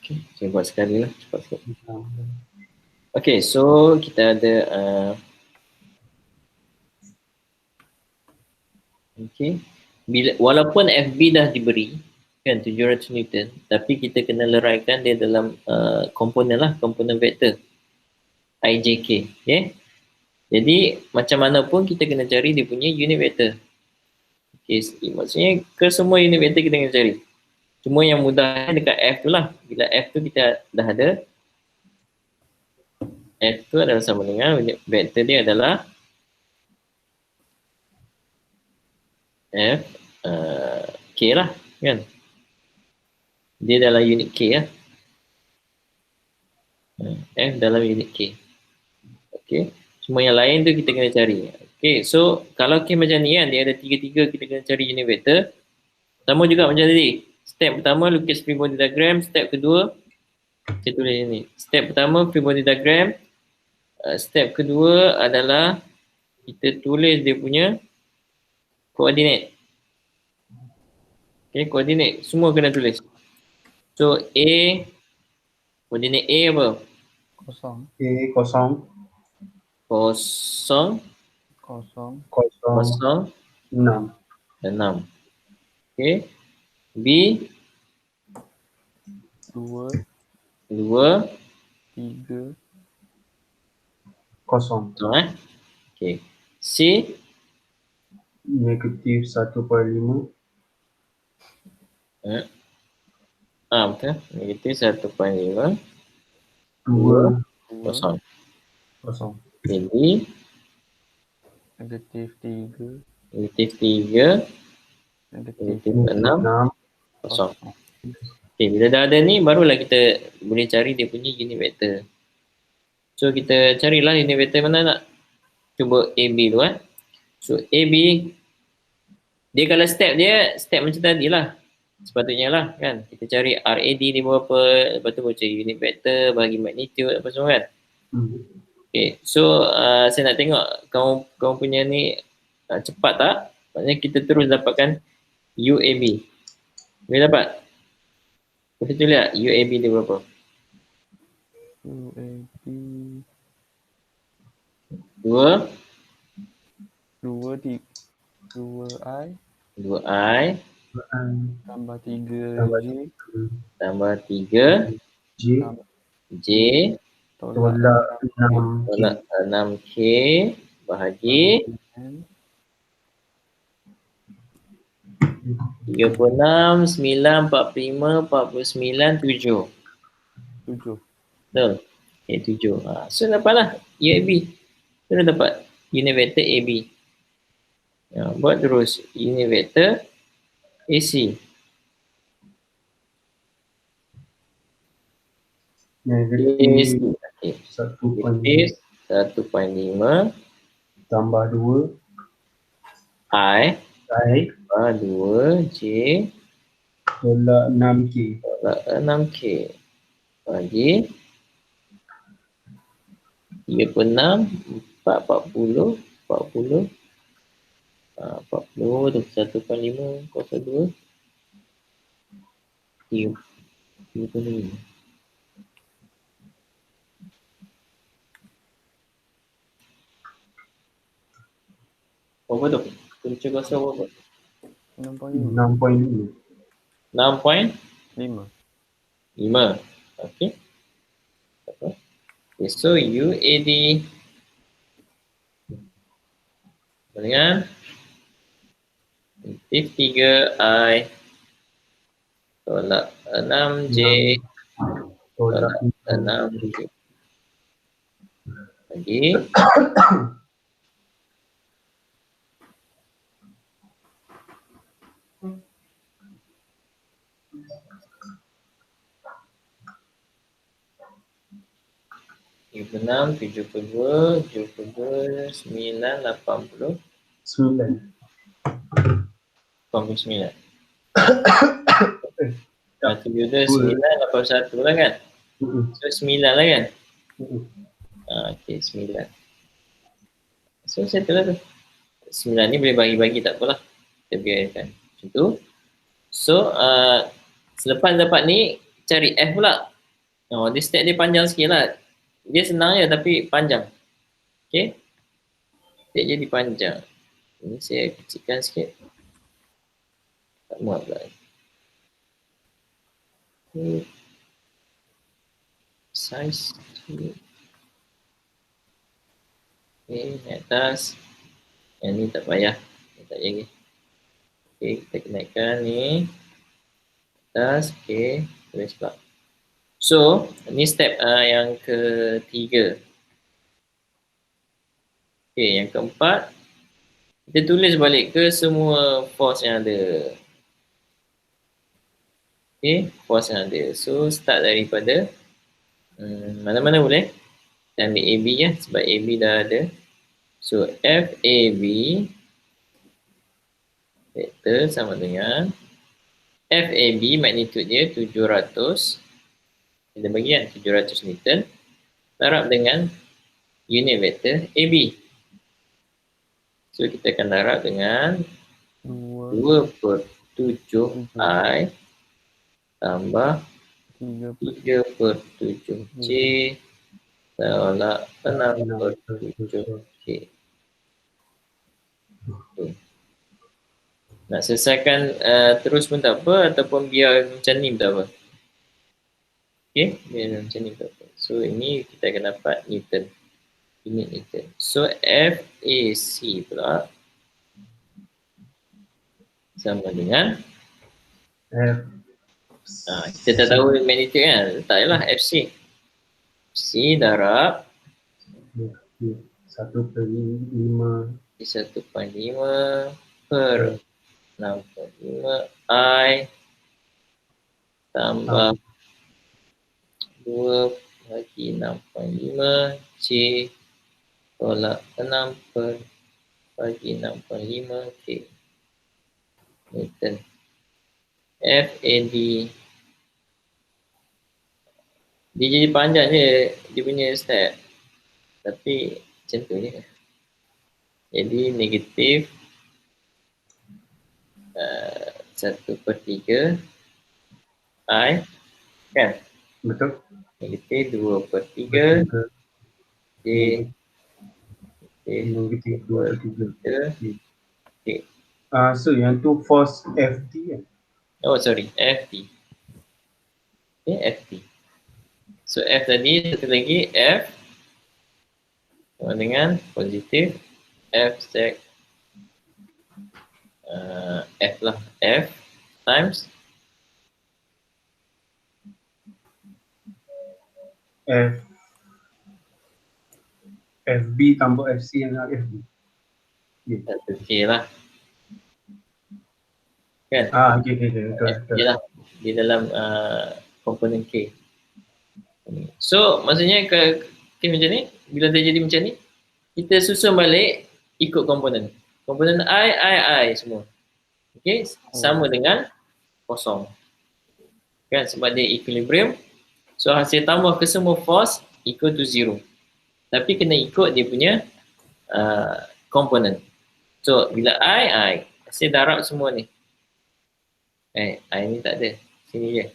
Okay, saya buat sekali lah, cepat sikit. Okay, so kita ada walaupun FB dah diberi kan 700 Newton, tapi kita kena leraikan dia dalam komponen vektor IJK. Okay? Jadi macam mana pun kita kena cari dia punya unit vektor. Okay, maksudnya ke semua unit vektor kita kena cari. Cuma yang mudah dekat F tu lah. Bila F tu kita dah ada, F tu adalah sama dengan unit vektor dia adalah F K lah kan. Dia dalam unit K lah. F dalam unit K. Okay. Semua yang lain tu kita kena cari. Okay. So kalau K macam ni kan, dia ada tiga-tiga kita kena cari unit vektor. Sama juga macam tadi. Step pertama lukis free body diagram. Step kedua saya tulis ni. Step pertama free body diagram. Step kedua adalah kita tulis dia punya koordinat. Okay, koordinat semua kena tulis. So koordinat A apa? Kosong. A kosong. Kosong. 6. Okay. B 2, 3, kosong. Okay. C Negatif 1/5. betul. Negatif 1/5. 2 Kosong. Jadi negatif 3, negatif 3, negatif negatif 6, 6. kosong. Okay, bila dah ada ni barulah kita boleh cari dia punya unit vektor. So kita carilah unit vektor mana nak. Cuba AB tu So AB dia kalau step macam tadi lah. Sepatutnya lah kan. Kita cari RAD ni berapa, lepas tu baca unit vektor, bagi magnitude apa semua kan. Okay, so saya nak tengok kamu punya ni cepat tak? Maksudnya kita terus dapatkan UAB. Boleh dapat? Boleh tulis tak UAB dia berapa? UAB 2 2I 2I tambah 3J tambah 3 J tolak 6 tolak 6K bahagi 36, 9, 45, 49, 7. 7. Betul. Okay, 7. So dapatlah UAB. So dah dapat unit vector AB. Buat terus unit vector AC. Negatif Okay. 1.5 Negatif 1.5 tambah 2 I I tambah 2 J tolak 6K. tolak 6K bagi 36, 4, 40, 40, 40, 21.5, 02, 35. Berapa tu? Kunci kuasa berapa? 6.5. 6.5. 6.5. 5. Okay. Okay, so UAD dengan negatif 3I tolak 6J Tolak tolak 6J lagi 36, 72, 72, 9, 80, 9. 89. Tak. 72, 9, 81 lah kan? So 9 lah kan? Okay, 9. So settle lah tu. 9 ni boleh bagi-bagi tak apalah. Kita biarkan macam tu. So selepas dapat ni cari F pula. Dia step dia panjang sikit lah. Dia senang je tapi panjang. Okay. Step dia panjang. Ini saya kecilkan sikit. Tak muat pula. Size tu. Okay, naik atas. Yang ni tak payah. Tak payah lagi. Okay, kita kenaikkan ni. Atas, okay. Tulis pula. So, ni step yang ketiga. Okay, yang keempat. Kita tulis balik ke semua force yang ada. Okay, force yang ada. So, start daripada mana-mana boleh. Kita ambil AB ya, sebab AB dah ada. So, FAB vector sama dengan FAB magnitude dia 700. Kita bagi kan 700 Newton. Darab dengan unit vector AB. So, kita akan darab dengan 2/7I tambah 3/7J tolak 6/7K. Okay. Nak selesaikan terus pun tak apa ataupun biar macam ni pun tak apa. Okay, biar macam ni pun tak apa. So, ini kita akan dapat Newton. Unit Newton. So, FAC pula sama dengan kita tak tahu magnitude kan, letak je lah FC. FC darab 1/5 per 6/5 I tambah 2 bagi 6/5 C tolak 6 bagi 6/5 K Newton. FAD dia jadi panjang je dia punya step, tapi macam tu je. Jadi negatif 1/3 I kan? Betul. Negatif 2/3 J Negatif 2/3. K. So yang tu force FT kan? Oh sorry, FT. Okay, FT. So F tadi, satu lagi F sama dengan positif F sec F lah, F times FB tambah FC dengan FB. satu K lah. Kan? Okay, betul. F lah di dalam komponen K. So maksudnya ke macam ni, bila dia jadi macam ni, kita susun balik ikut komponen. Komponen I semua. Okay, sama dengan kosong. Kan, sebab dia equilibrium. So hasil tambah ke semua force equal to 0. Tapi kena ikut dia punya komponen. So bila I hasil darab semua ni. I ni tak ada. Sini je.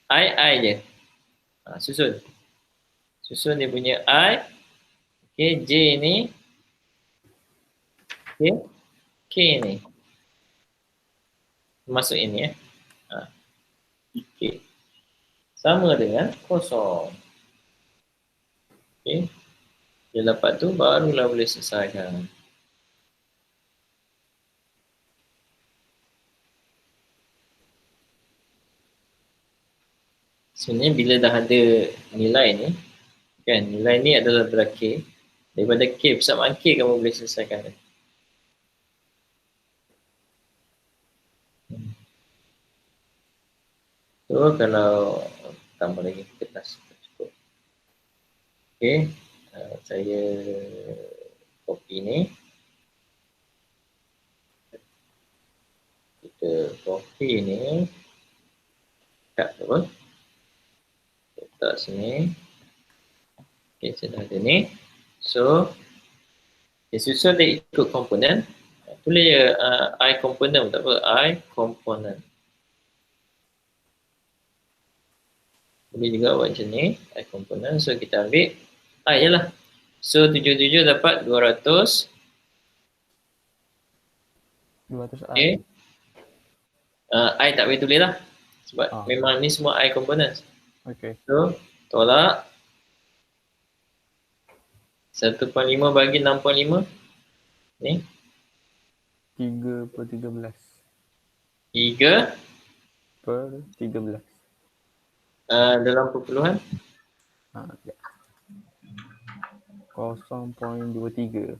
I je. Susun dia punya I. Okay, J ni. Okay, K ni. Masuk ini Okay. Sama dengan kosong. Okay. Dia dapat tu barulah boleh selesaikan. Sebenarnya bila dah ada nilai ni, kan, nilai ni adalah daripada K. Daripada K, persamaan K kamu boleh selesaikan. So kalau tambah lagi kertas cukup. Okay, saya copy ni. Kita copy ni. Cut apa? Letak sini. Okay, saya dah ada ni. So, dia susun dia ikut komponen. Tulis je I komponen, tak apa, I komponen. Boleh juga buat macam ni, I komponen. So, kita ambil I je lah. So, 77 dapat 200. 200 Okay. I tak boleh tulis lah. Sebab memang ni semua I komponen. Okay. So, tolak 1.5 bagi 6.5 ni 3/13 3 per 13 dalam perpuluhan 0.23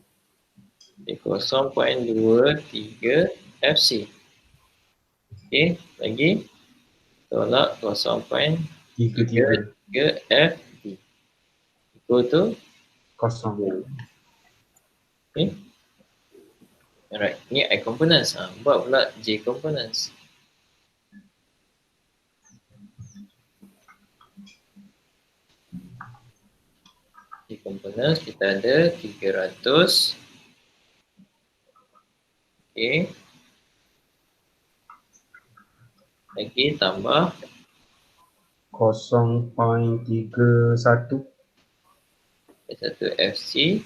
0.23 FC. Okay, lagi tolak 0.33 FD equal to kosong. Okay. Alright, ni I components. Buat pula J components. J components kita ada 300. Okay. Lagi tambah 0.31 satu FC.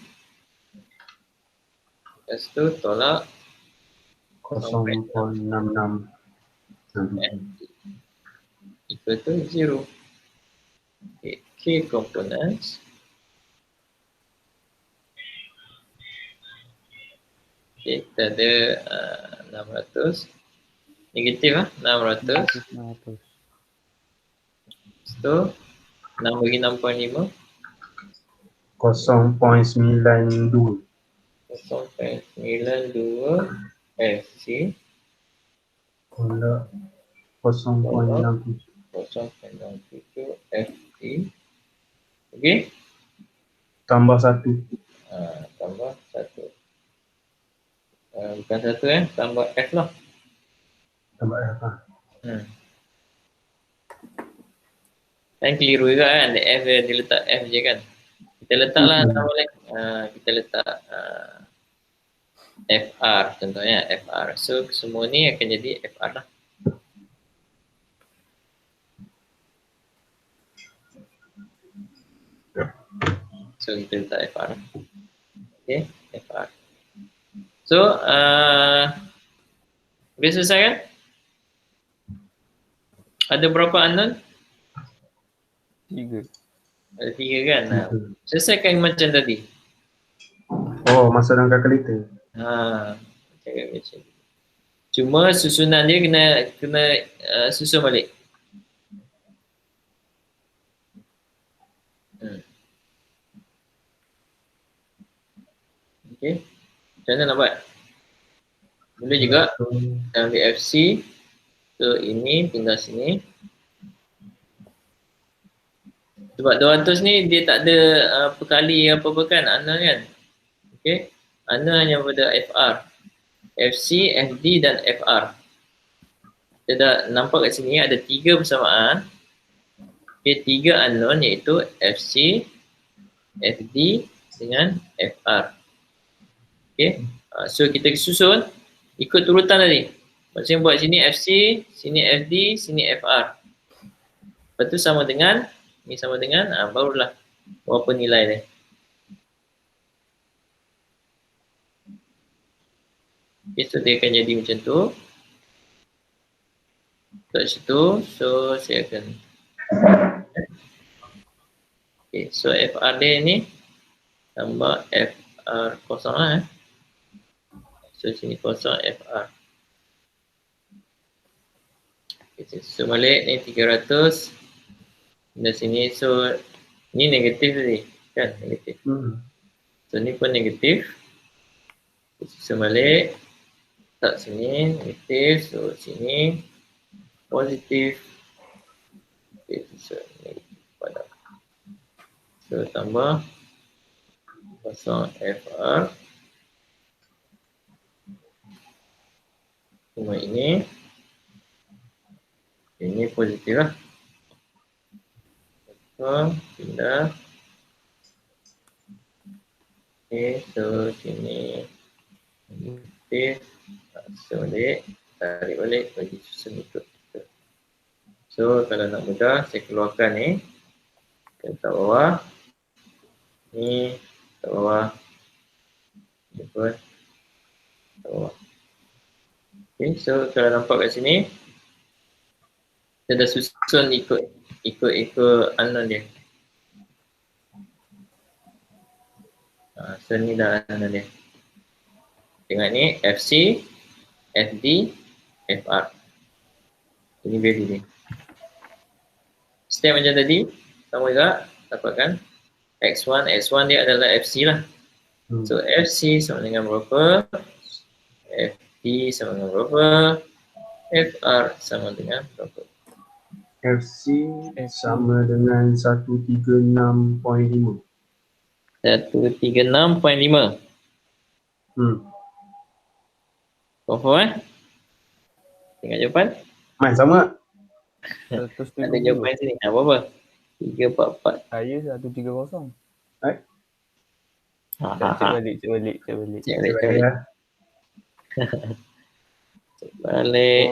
Lepas tu tolak 0.66 equal to 0. Okay. K components. Okay, kita ada 600. Negatif 600. 600. So 6 bagi 6.5 0.92 0.92 FC tolak 0.67 0.67 FD. Okey, tambah 1 tambah 1. Bukan 1 tambah F lah. tambah apa? Kan keliru juga kan, F dia letak F je kan. Kita letaklah nama lain. Kita letak FR contohnya, FR. So semua ni akan jadi FR lah. So kita letak FR. Okay, FR. So boleh selesai kan? Ada berapa unknown? 3. Ada 3 kan? Selesaikan macam tadi. Oh, masuk dalam kalkulator. Cakap macam ni. Cuma susunan dia kena susun balik. Okey. Macam mana nak buat? Boleh juga ambil FC. So ini pindah sini. Sebab 200 ni dia tak ada perkali apa-apa kan, ana kan. Okey. Ana hanya pada FR. FC, FD dan FR. Kita dah nampak kat sini ada 3 persamaan. Okey, 3 unknown iaitu FC, FD dengan FR. Okey. So kita susun ikut turutan tadi. Maksudnya buat sini FC, sini FD, sini FR. Lepas tu sama dengan, ni sama dengan, barulah berapa nilai dia. Okay, so dia akan jadi macam tu. Kat situ, so saya akan okay, so FR dia ni tambah FR kosong lah. So sini kosong FR. Okay, so balik ni 300 dan sini, so ni negatif tadi kan, negatif. So ni pun negatif. So balik tak sini negatif, so sini positif. Okay, so negatif pada. So tambah kosong FR. Cuma ini positif lah. So pindah. Okay, so sini negatif. So balik, tarik balik, bagi susun ikut. So kalau nak mudah, saya keluarkan ni. Letak bawah. Ni letak bawah. Ni pun letak bawah. Okay, so kalau nampak kat sini, kita dah susun ikut unknown dia. So ni dah unknown dia. Tengok ni FC, FD, FR. Ini value dia. Step macam tadi, sama juga dapatkan X1 dia adalah FC lah. So FC sama dengan berapa? FD sama dengan berapa? FR sama dengan berapa? FC sama dengan 136.5. 136.5. Confirm Tengok jawapan. Main sama. Ada jawapan sini. Apa-apa? 344. Saya 130. Cek balik. Balik.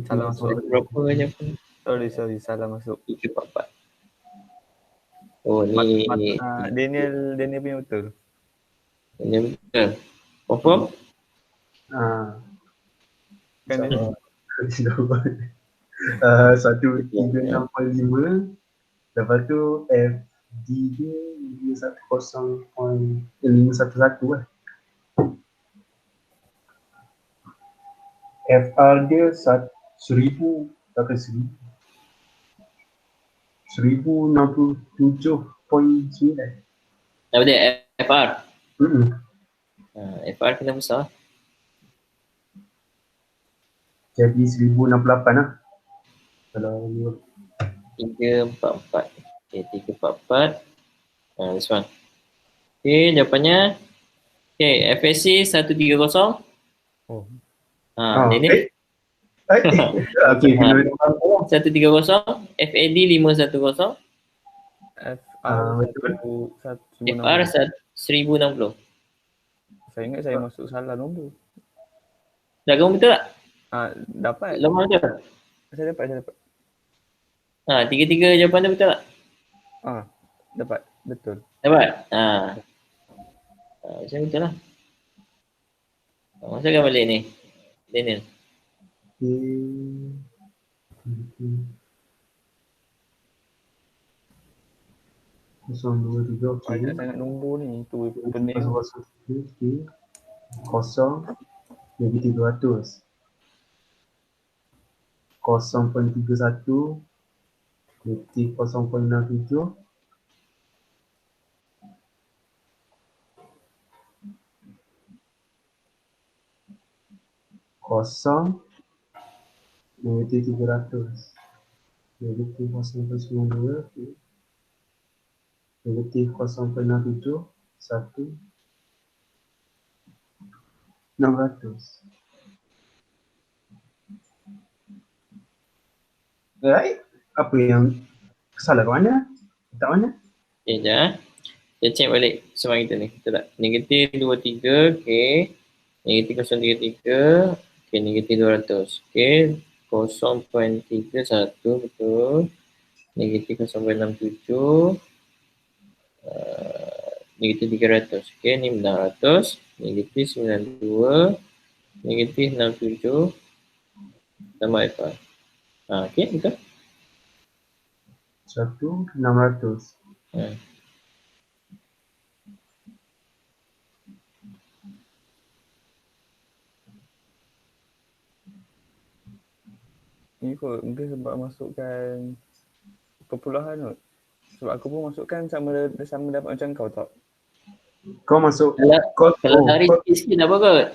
Salah masuk. Berapa jawapan? Sorry, salah masuk. 344. Oh ni. Daniel punya betul. Daniel betul. Confirm? Kan ni. 136.5. Lepas tu FD dia 10.511 lah. FR dia 1000 takkan 1067.9. Apa dia? FR? FR kena besar. Jadi 1068 lah. Kalau ni 344. Okay, 344. This one. Okay, jawapannya. Okay, FSC 130. Oh. Ini. Okay, 130. FAD 510. FR 1060. Saya ingat saya masuk salah nombor. Dah kamu betul tak? Dapat. Lama betul? Saya dapat. Tiga-tiga jawapan tu betul tak? Dapat. Betul. Dapat? Macam betul lah. Masukkan balik ni. Daniel. Banyak sangat nombor ni. Tu pening. Kosong negatif 200. 0.31 negatif 0.67 kosong negatif 300 negatif 0.92 negatif 0.67 1 600. Right? Apa yang salah kat mana? Tak mana? Okay, sekejap. Kita check balik soalan kita ni. Betul tak? Negatif 23, okay. Negatif 0.33, okay. Negatif 200, okay. 0.31, betul. Negatif 0.67, negatif 300, okay. Ni 900, negatif 92, negatif 67, tambah apa? Okay, betul. 1,600. Ha. Ni kot mungkin sebab masukkan perpuluhan kot. Sebab aku pun masukkan sama dapat macam kau tak? Kau masuk Kalau lari sikit-sikit apa kot?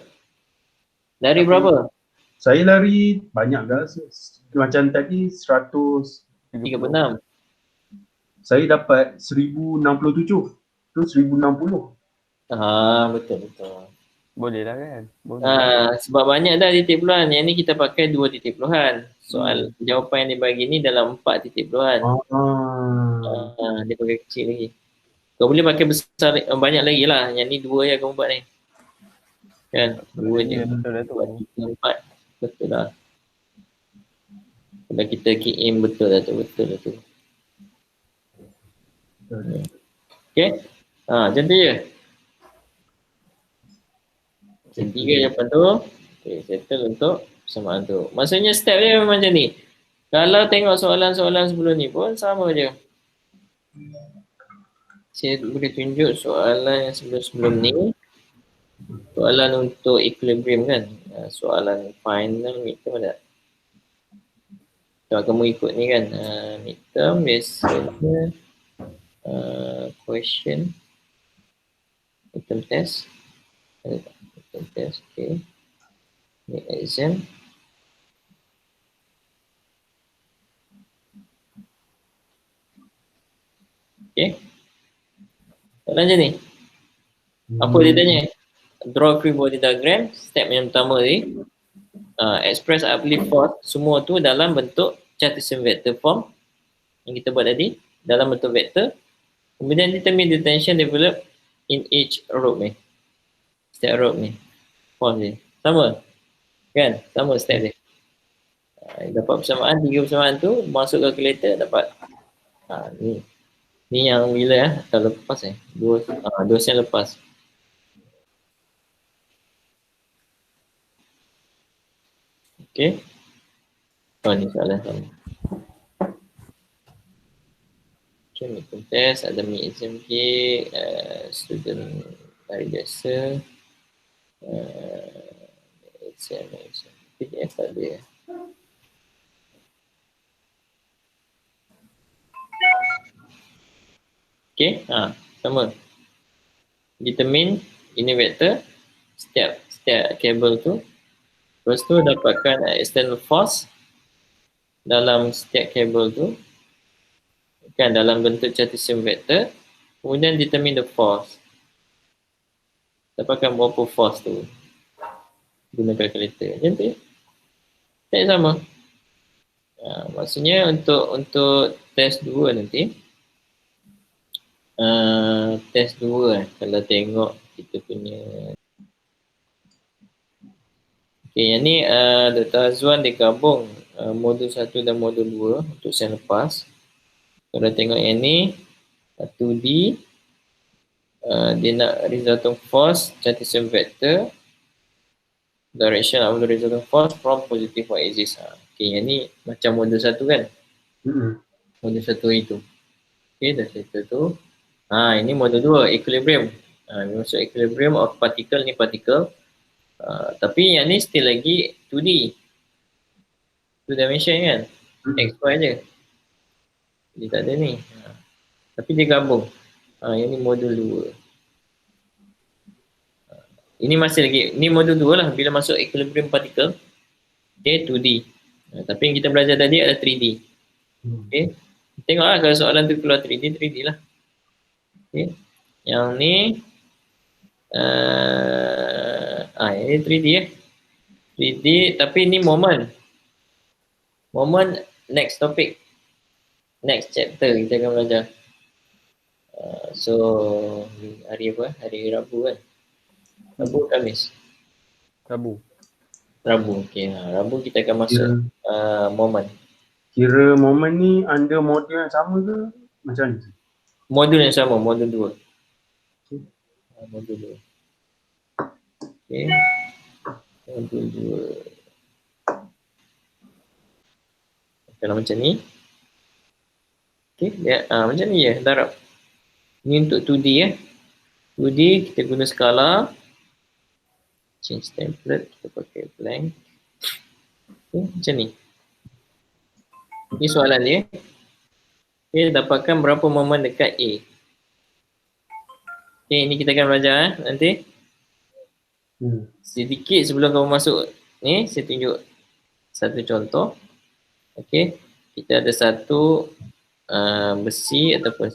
Lari berapa? Saya lari banyak dah. Macam tadi 36. saya dapat 1067. Tu 1060. Betul. Boleh lah kan? Boleh. Sebab banyak dah titik puluhan. Yang ni kita pakai 2 titik puluhan. Soal jawapan yang dibagi ni dalam 4 titik puluhan. Dia pakai kecil lagi. Kau boleh pakai besar banyak lagi lah. Yang ni 2 yang kau buat ni. Kan? 2 je. 2, 3, 4. Betul lah. Kalau kita key in betul lah tu. Okay. Macam tu je. Macam 3 jawapan tu. Okay, settle untuk persamaan tu. Maksudnya step dia memang macam ni. Kalau tengok soalan-soalan sebelum ni pun sama je. Saya boleh tunjuk soalan yang sebelum-sebelum ni. Soalan untuk equilibrium kan. Soalan final midterm ada. Kalau kamu ikut ni kan. Midterm biasanya question. Midterm test. Midterm test, okay. Ni exam. Okay. Soalan je ni. Apa dia tanya? Draw free body diagram. Step yang pertama ni. Express uplift force. Semua tu dalam bentuk Cartesian vector form. Yang kita buat tadi. Dalam bentuk vektor. Kemudian determine the tension develop in each rope ni. Step rope ni. Form ni. Sama. Kan? Sama step dia. Dapat persamaan. 3 persamaan tu. Masuk calculator dapat. Ni. Ni yang bila atau lepas 2 sen lepas. Okay. Ni soalan sama. Okay, midterm test, ada mid exam key, student hari biasa, exam. PDF tak ada. Okay, sama. Determine ini vektor, setiap kabel tu. Lepas tu dapatkan external force dalam setiap kabel tu. Kan dalam bentuk Cartesian vector. Kemudian determine the force. Dapatkan berapa force tu. Guna calculator. Macam tu ya. Tak sama. Maksudnya untuk test 2 nanti. Test 2 kalau tengok kita punya. Okay, yang ni Dr. Azwan dia gabung modul 1 dan modul 2 untuk sen lepas. Kalau tengok yang ni 2D dia nak resultant force Cartesian vector direction of the resultant force from positive y axis. Okay, yang ni macam modul 1 kan? Modul 1 itu. Okay, dah settle tu. Ini modul 2 equilibrium. Maksud equilibrium of particle ni particle Tapi yang ni still lagi 2D. 2 dimension kan. XY je. Dia tak ada ni. Tapi dia gabung. Yang ni modul 2. Ini masih lagi, ni modul 2 lah. Bila masuk equilibrium particle, okay, 2D. Tapi yang kita belajar tadi adalah 3D. Okay. Tengoklah kalau soalan tu keluar 3D, 3D lah. Okay. Yang ni, ini 3D ya. 3D, tapi ni moment. Moment next topic. Next chapter kita akan belajar. So, hari apa? Hari Rabu kan? Rabu Khamis? Rabu. Rabu, okay. Rabu kita akan masuk moment. Kira moment ni under modul yang sama ke? Macam mana? Modul yang sama, modul 2. Modul 2. Okay. Modul 2. Kalau macam ni. Okay, dia, macam ni je, darab. Ni untuk 2D ya. 2D kita guna skala. Change template, kita pakai blank. Okay, macam ni. Ini soalan dia. Okay, dapatkan berapa momen dekat A. Okay, ini kita akan belajar nanti. Sedikit sebelum kamu masuk ni, saya tunjuk satu contoh. Okay, kita ada satu besi ataupun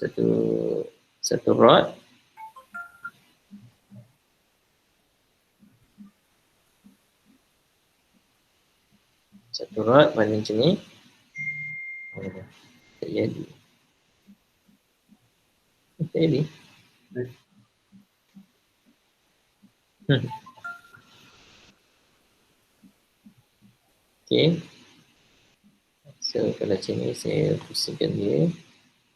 satu rod. Satu rod pada macam ni. Tak jadi. Tak jadi. Okay. So kalau macam ni saya pusingkan dia.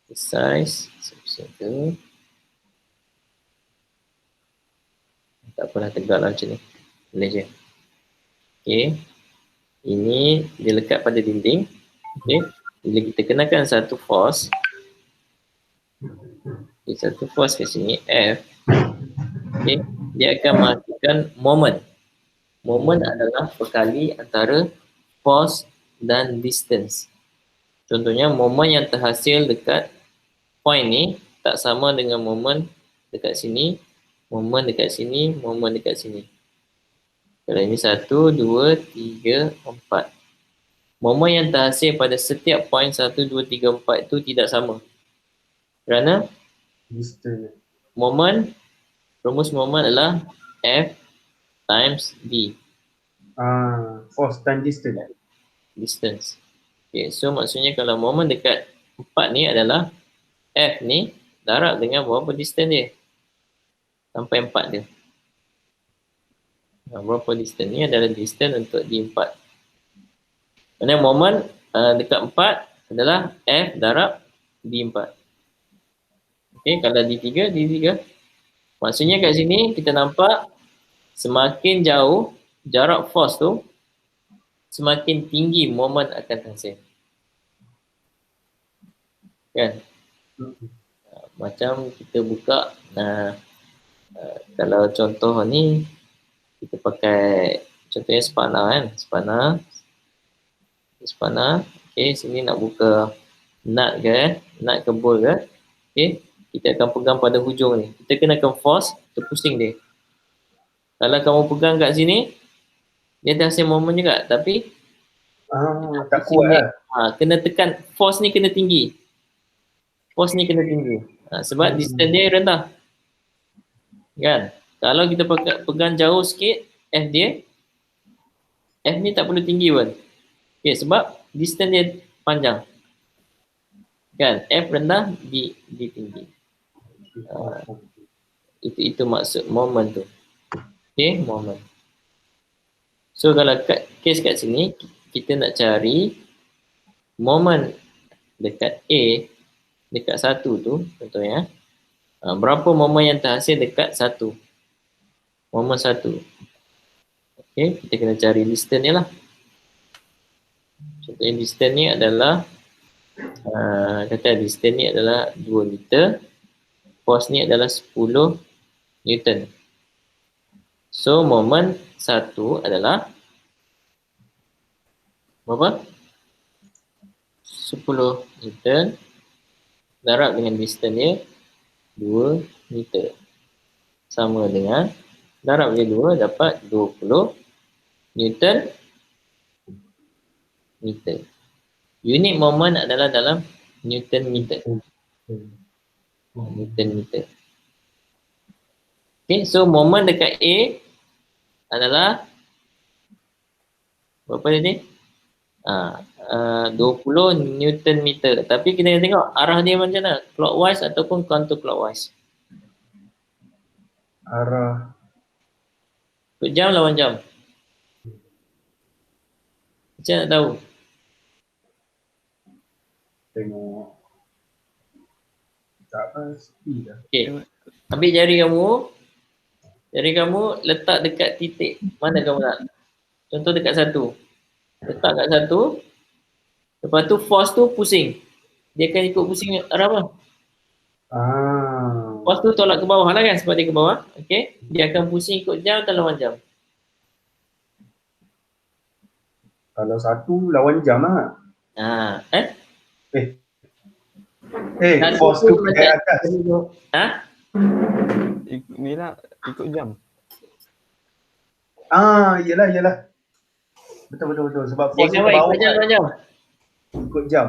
Size, saya pusing tu. Tak apalah, tegak lah macam ni. Boleh je. Okay. Ini dia lekat pada dinding. Okay. Bila kita kenakan satu force. Okay, satu force kat sini, F. Okay. Dia akan menghasilkan moment. Moment adalah perkali antara force dan distance. Contohnya, moment yang terhasil dekat point ni tak sama dengan moment dekat sini, moment dekat sini, moment dekat sini. Kalau ini 1, 2, 3, 4. Moment yang terhasil pada setiap point 1, 2, 3, 4 itu tidak sama. Kerana moment, rumus moment adalah F times D. Force dan distance. Distance. Okay, so maksudnya kalau moment dekat 4 ni adalah F ni darab dengan berapa distance dia sampai 4 dia. Berapa distance ni adalah distance untuk D4. Kerana moment dekat 4 adalah F darab D4. Okay, kalau D3, D3. Maksudnya kat sini kita nampak semakin jauh jarak force tu, semakin tinggi moment akan terhasil. Kan? Macam kita buka, kalau contoh ni, kita pakai contohnya spana kan, spana. Okay, sini nak buka nut ke, nut ke bolt ke. Okay, kita akan pegang pada hujung ni. Kita kenakan force, kita pusing dia. Kalau kamu pegang kat sini, dia terhasil moment juga, tapi tak kuat lah. Kena tekan, force ni kena tinggi. Force ni kena tinggi. Sebab distance dia rendah. Kan? Kalau kita pegang jauh sikit, F dia, F ni tak perlu tinggi pun. Okay, sebab distance dia panjang. Kan? F rendah, D tinggi. Itu maksud moment tu. Okay, moment. So kalau case kat sini, kita nak cari moment dekat A, dekat 1 tu, contohnya. Berapa moment yang terhasil dekat 1? Moment 1. Okay, kita kena cari distance ni lah. Contohnya distance ni adalah, kata distance ni adalah 2 meter. Force ni adalah 10 Newton. So moment 1 adalah berapa? 10 Newton darab dengan distance dia 2 meter. Sama dengan darab dia 2 dapat 20 Newton meter. Unit moment adalah dalam Newton meter. Newton meter. Okay, so moment dekat A adalah berapa tadi? 20 Newton meter. Tapi kita kena tengok arah dia macam mana? Clockwise ataupun counterclockwise. Arah Ikut jam lawan jam. Macam nak tahu? tengok tak pasti dah. Okay. Ambil jari kamu letak dekat titik mana kamu nak. Contoh dekat 1. Letak kat 1. Lepas tu force tu pusing. Dia akan ikut pusing arah apa? Force tu tolak ke bawah lah kan, sebab dia ke bawah. Okay. Dia akan pusing ikut jam atau lawan jam. Kalau 1 lawan jam lah. Force tu ke atas. Ni lah, ikut jam. Yelah. Betul. Sebab force Dia tu ke bawah. ikut jam lawan jam. Ikut jam.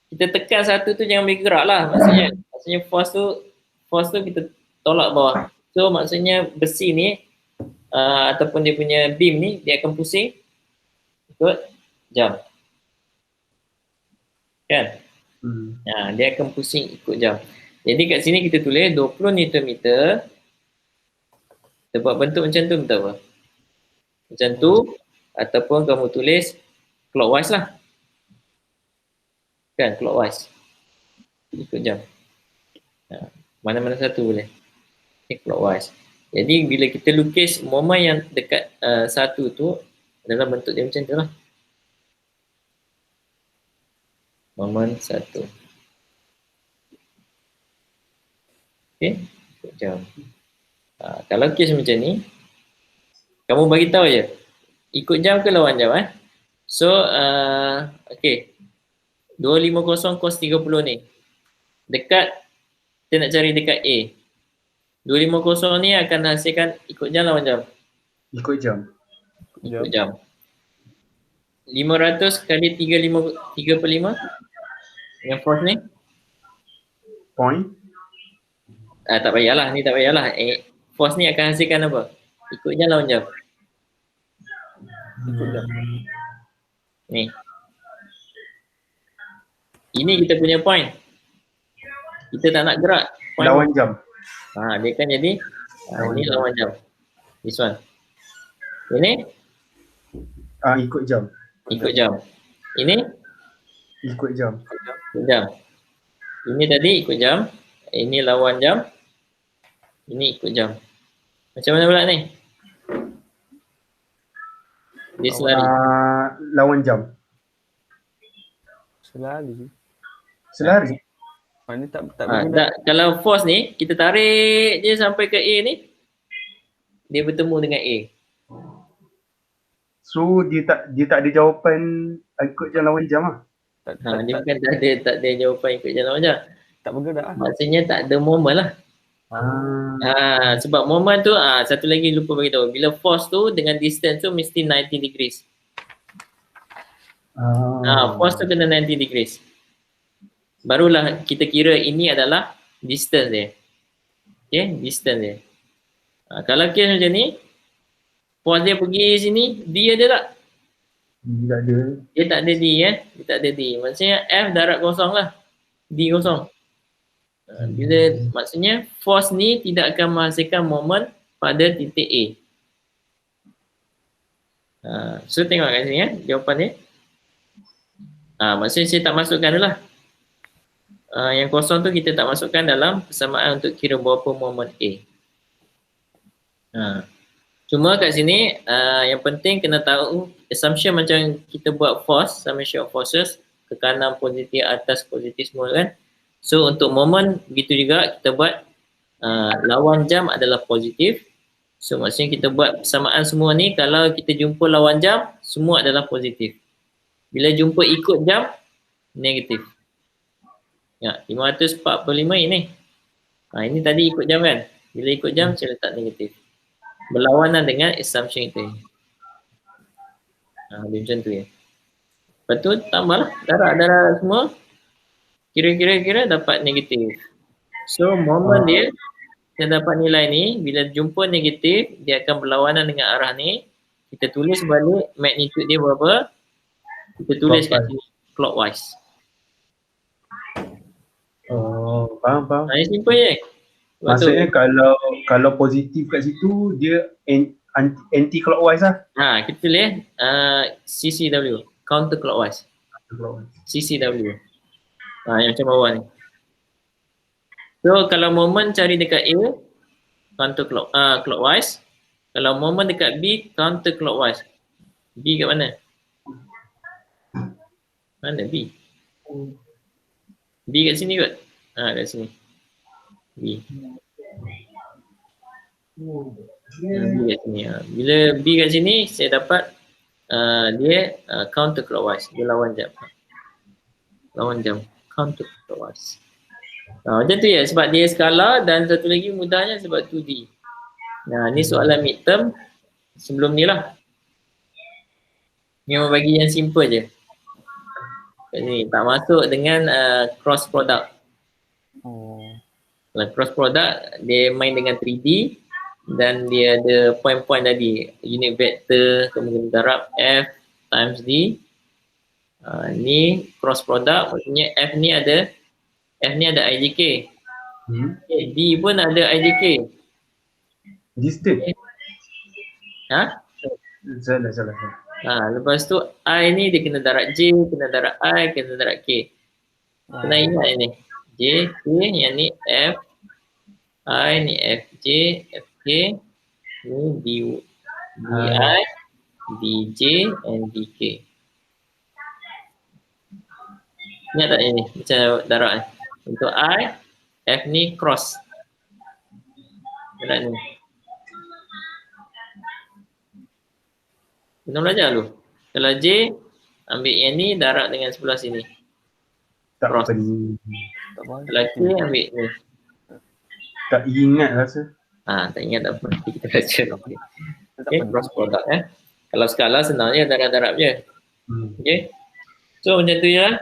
Kita tekan 1 tu jangan bergerak lah. Maksudnya force tu kita tolak bawah. So maksudnya besi ni ataupun dia punya beam ni dia akan pusing ikut jam. Kan? Dia akan pusing ikut jam. Jadi kat sini kita tulis 20 Newton meter. Kita buat bentuk macam tu betul apa? Macam tu ataupun kamu tulis clockwise lah. Kan, clockwise. Ikut jam. Mana-mana satu boleh. Clockwise. Jadi bila kita lukis moment yang dekat 1 tu adalah bentuk dia macam tu lah. Moment 1. Okay, ikut jam. Kalau kes macam ni, kamu bagi tahu je. Ikut jam ke lawan jam So, okay. 250 cos 30 ni. Dekat, kita nak cari dekat A. 250 ni akan hasilkan ikut jam lawan jam. Ikut jam. 500 kali 3/5 yang force ni? Point. Tak payahlah, ni tak payahlah. Force ni akan hasilkan apa? Ikut jam lawan jam. Ikut jam. Ni. Ini kita punya point. Kita tak nak gerak. Point Lawan jam. dia kan jadi ini lawan jam. This one. Ini ikut jam. ikut jam. Ini Ikut jam. ikut jam. Ini tadi ikut jam. Ini lawan jam. Ini ikut jam. Macam mana pula ni? Dia selari. Lawan jam. Selari. Mana tak berguna. Kalau force ni kita tarik je sampai ke A ni, dia bertemu dengan A. So dia tak ada jawapan ikut jam lawan jam lah. Dia bukan tak ada jawapan ikut jam lawan jam. Tak bergerak lah. Maksudnya tak ada moment lah. Sebab moment tu satu lagi lupa beritahu. Bila force tu dengan distance tu mesti 90 degrees. Force tu kena 90 degrees. Barulah kita kira ini adalah distance dia. Okay, distance dia. Kalau case macam ni, force dia pergi sini, D ada tak? Tak ada. Dia tak ada D Dia tak ada D. Maksudnya F darat kosong lah. D kosong. Maksudnya force ni tidak akan menghasilkan moment pada titik A. So tengok kat sini jawapan dia. Maksudnya saya tak masukkan dulu lah. Yang kosong tu kita tak masukkan dalam persamaan untuk kira berapa moment A. Cuma kat sini yang penting kena tahu assumption macam kita buat force, summation of forces, ke kanan positif, atas positif semua kan. So untuk moment begitu juga kita buat lawan jam adalah positif, So maksudnya kita buat persamaan semua ni, kalau kita jumpa lawan jam, semua adalah positif. Bila jumpa ikut jam, negatif. Ya, 545 ini. Ini tadi ikut jam kan? Bila ikut jam, saya letak negatif. Berlawanan dengan assumption kita. Macam tu ya. Lepas tu tambahlah darab semua. Kira-kira dapat negatif. So moment dia, kita dapat nilai ni, bila jumpa negatif, dia akan berlawanan dengan arah ni. Kita tulis balik magnitude dia berapa. Kita tulis kat sini clockwise. Oh, faham. Ini simple je. Maksudnya kalau positif kat situ, dia anti clockwise lah. Kita tulis CCW, counter clockwise. CCW. Yang macam bawah ni. So kalau moment cari dekat A, counter clockwise. Kalau moment dekat B, counter clockwise. B kat mana? Mana B? B kat sini kot. Kat sini. B. B kat sini. Bila B kat sini, saya dapat dia counter clockwise. Dia lawan jam. Counter clockwise. Macam tu ya, sebab dia skala, dan satu lagi mudahnya sebab 2D. Ni soalan midterm sebelum ni lah. Memang bagi yang simple je. Kat sini tak masuk dengan cross product. Kalau cross product, dia main dengan 3D dan dia ada point-point tadi. Unit vector, kemudian darab F times D. Ni cross product, maksudnya F ni ada IJK. D pun ada IJK. Distinct. Salah. Lepas tu I ni dia kena darab J, kena darab I, kena darab K. Kena ingat ni. J, K, yang ni F, I ni FJ, FK, ni DI, DJ and DK. Ingat tak ini? Macam darab ni. Untuk I, F ni cross. Darab ni. Kena belajar dulu. Kalau J, ambil yang ni, darab dengan sebelah sini. Cross. Kalau K, ambil ni. Tak ingat rasa. Tak ingat tak apa. Nanti kita baca. Okay, cross product Kalau skala senangnya darab-darab je. Okay. So macam tu je lah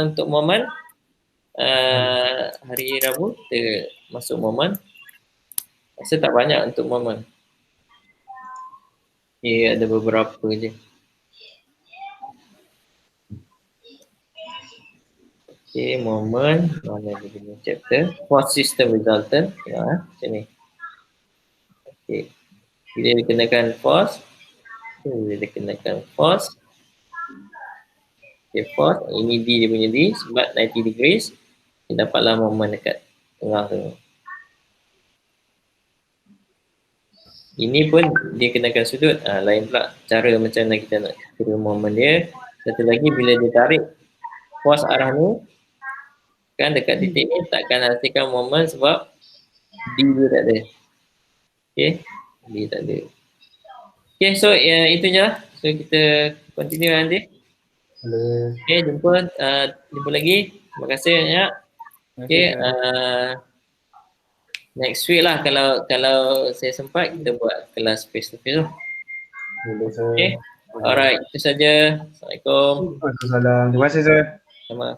untuk moment. Hari Rabu kita masuk moment. Rasa tak banyak untuk moment. Ada beberapa je. Okay, moment. Mana dia punya chapter? Force system resultant. Macam ni. Okay. Bila dikenakan force. Okay, force. Ini D dia punya D. Sebab 90 degrees. Kita dapatlah moment dekat tengah tu. Ini pun dia kenakan sudut. Lain pula cara macam mana kita nak kira moment dia. Satu lagi bila dia tarik force arah ni, kan dekat titik ni takkan hasilkan moment sebab D dia tak ada. Okay, D tak ada. Okay, so itu je lah. So kita continue nanti. Okay, jumpa lagi. Terima kasih banyak. Okay, next week lah kalau saya sempat kita buat kelas face to face lah. Okay, alright, itu saja. Assalamualaikum. Waalaikumsalam. Terima kasih, Sir. Sama.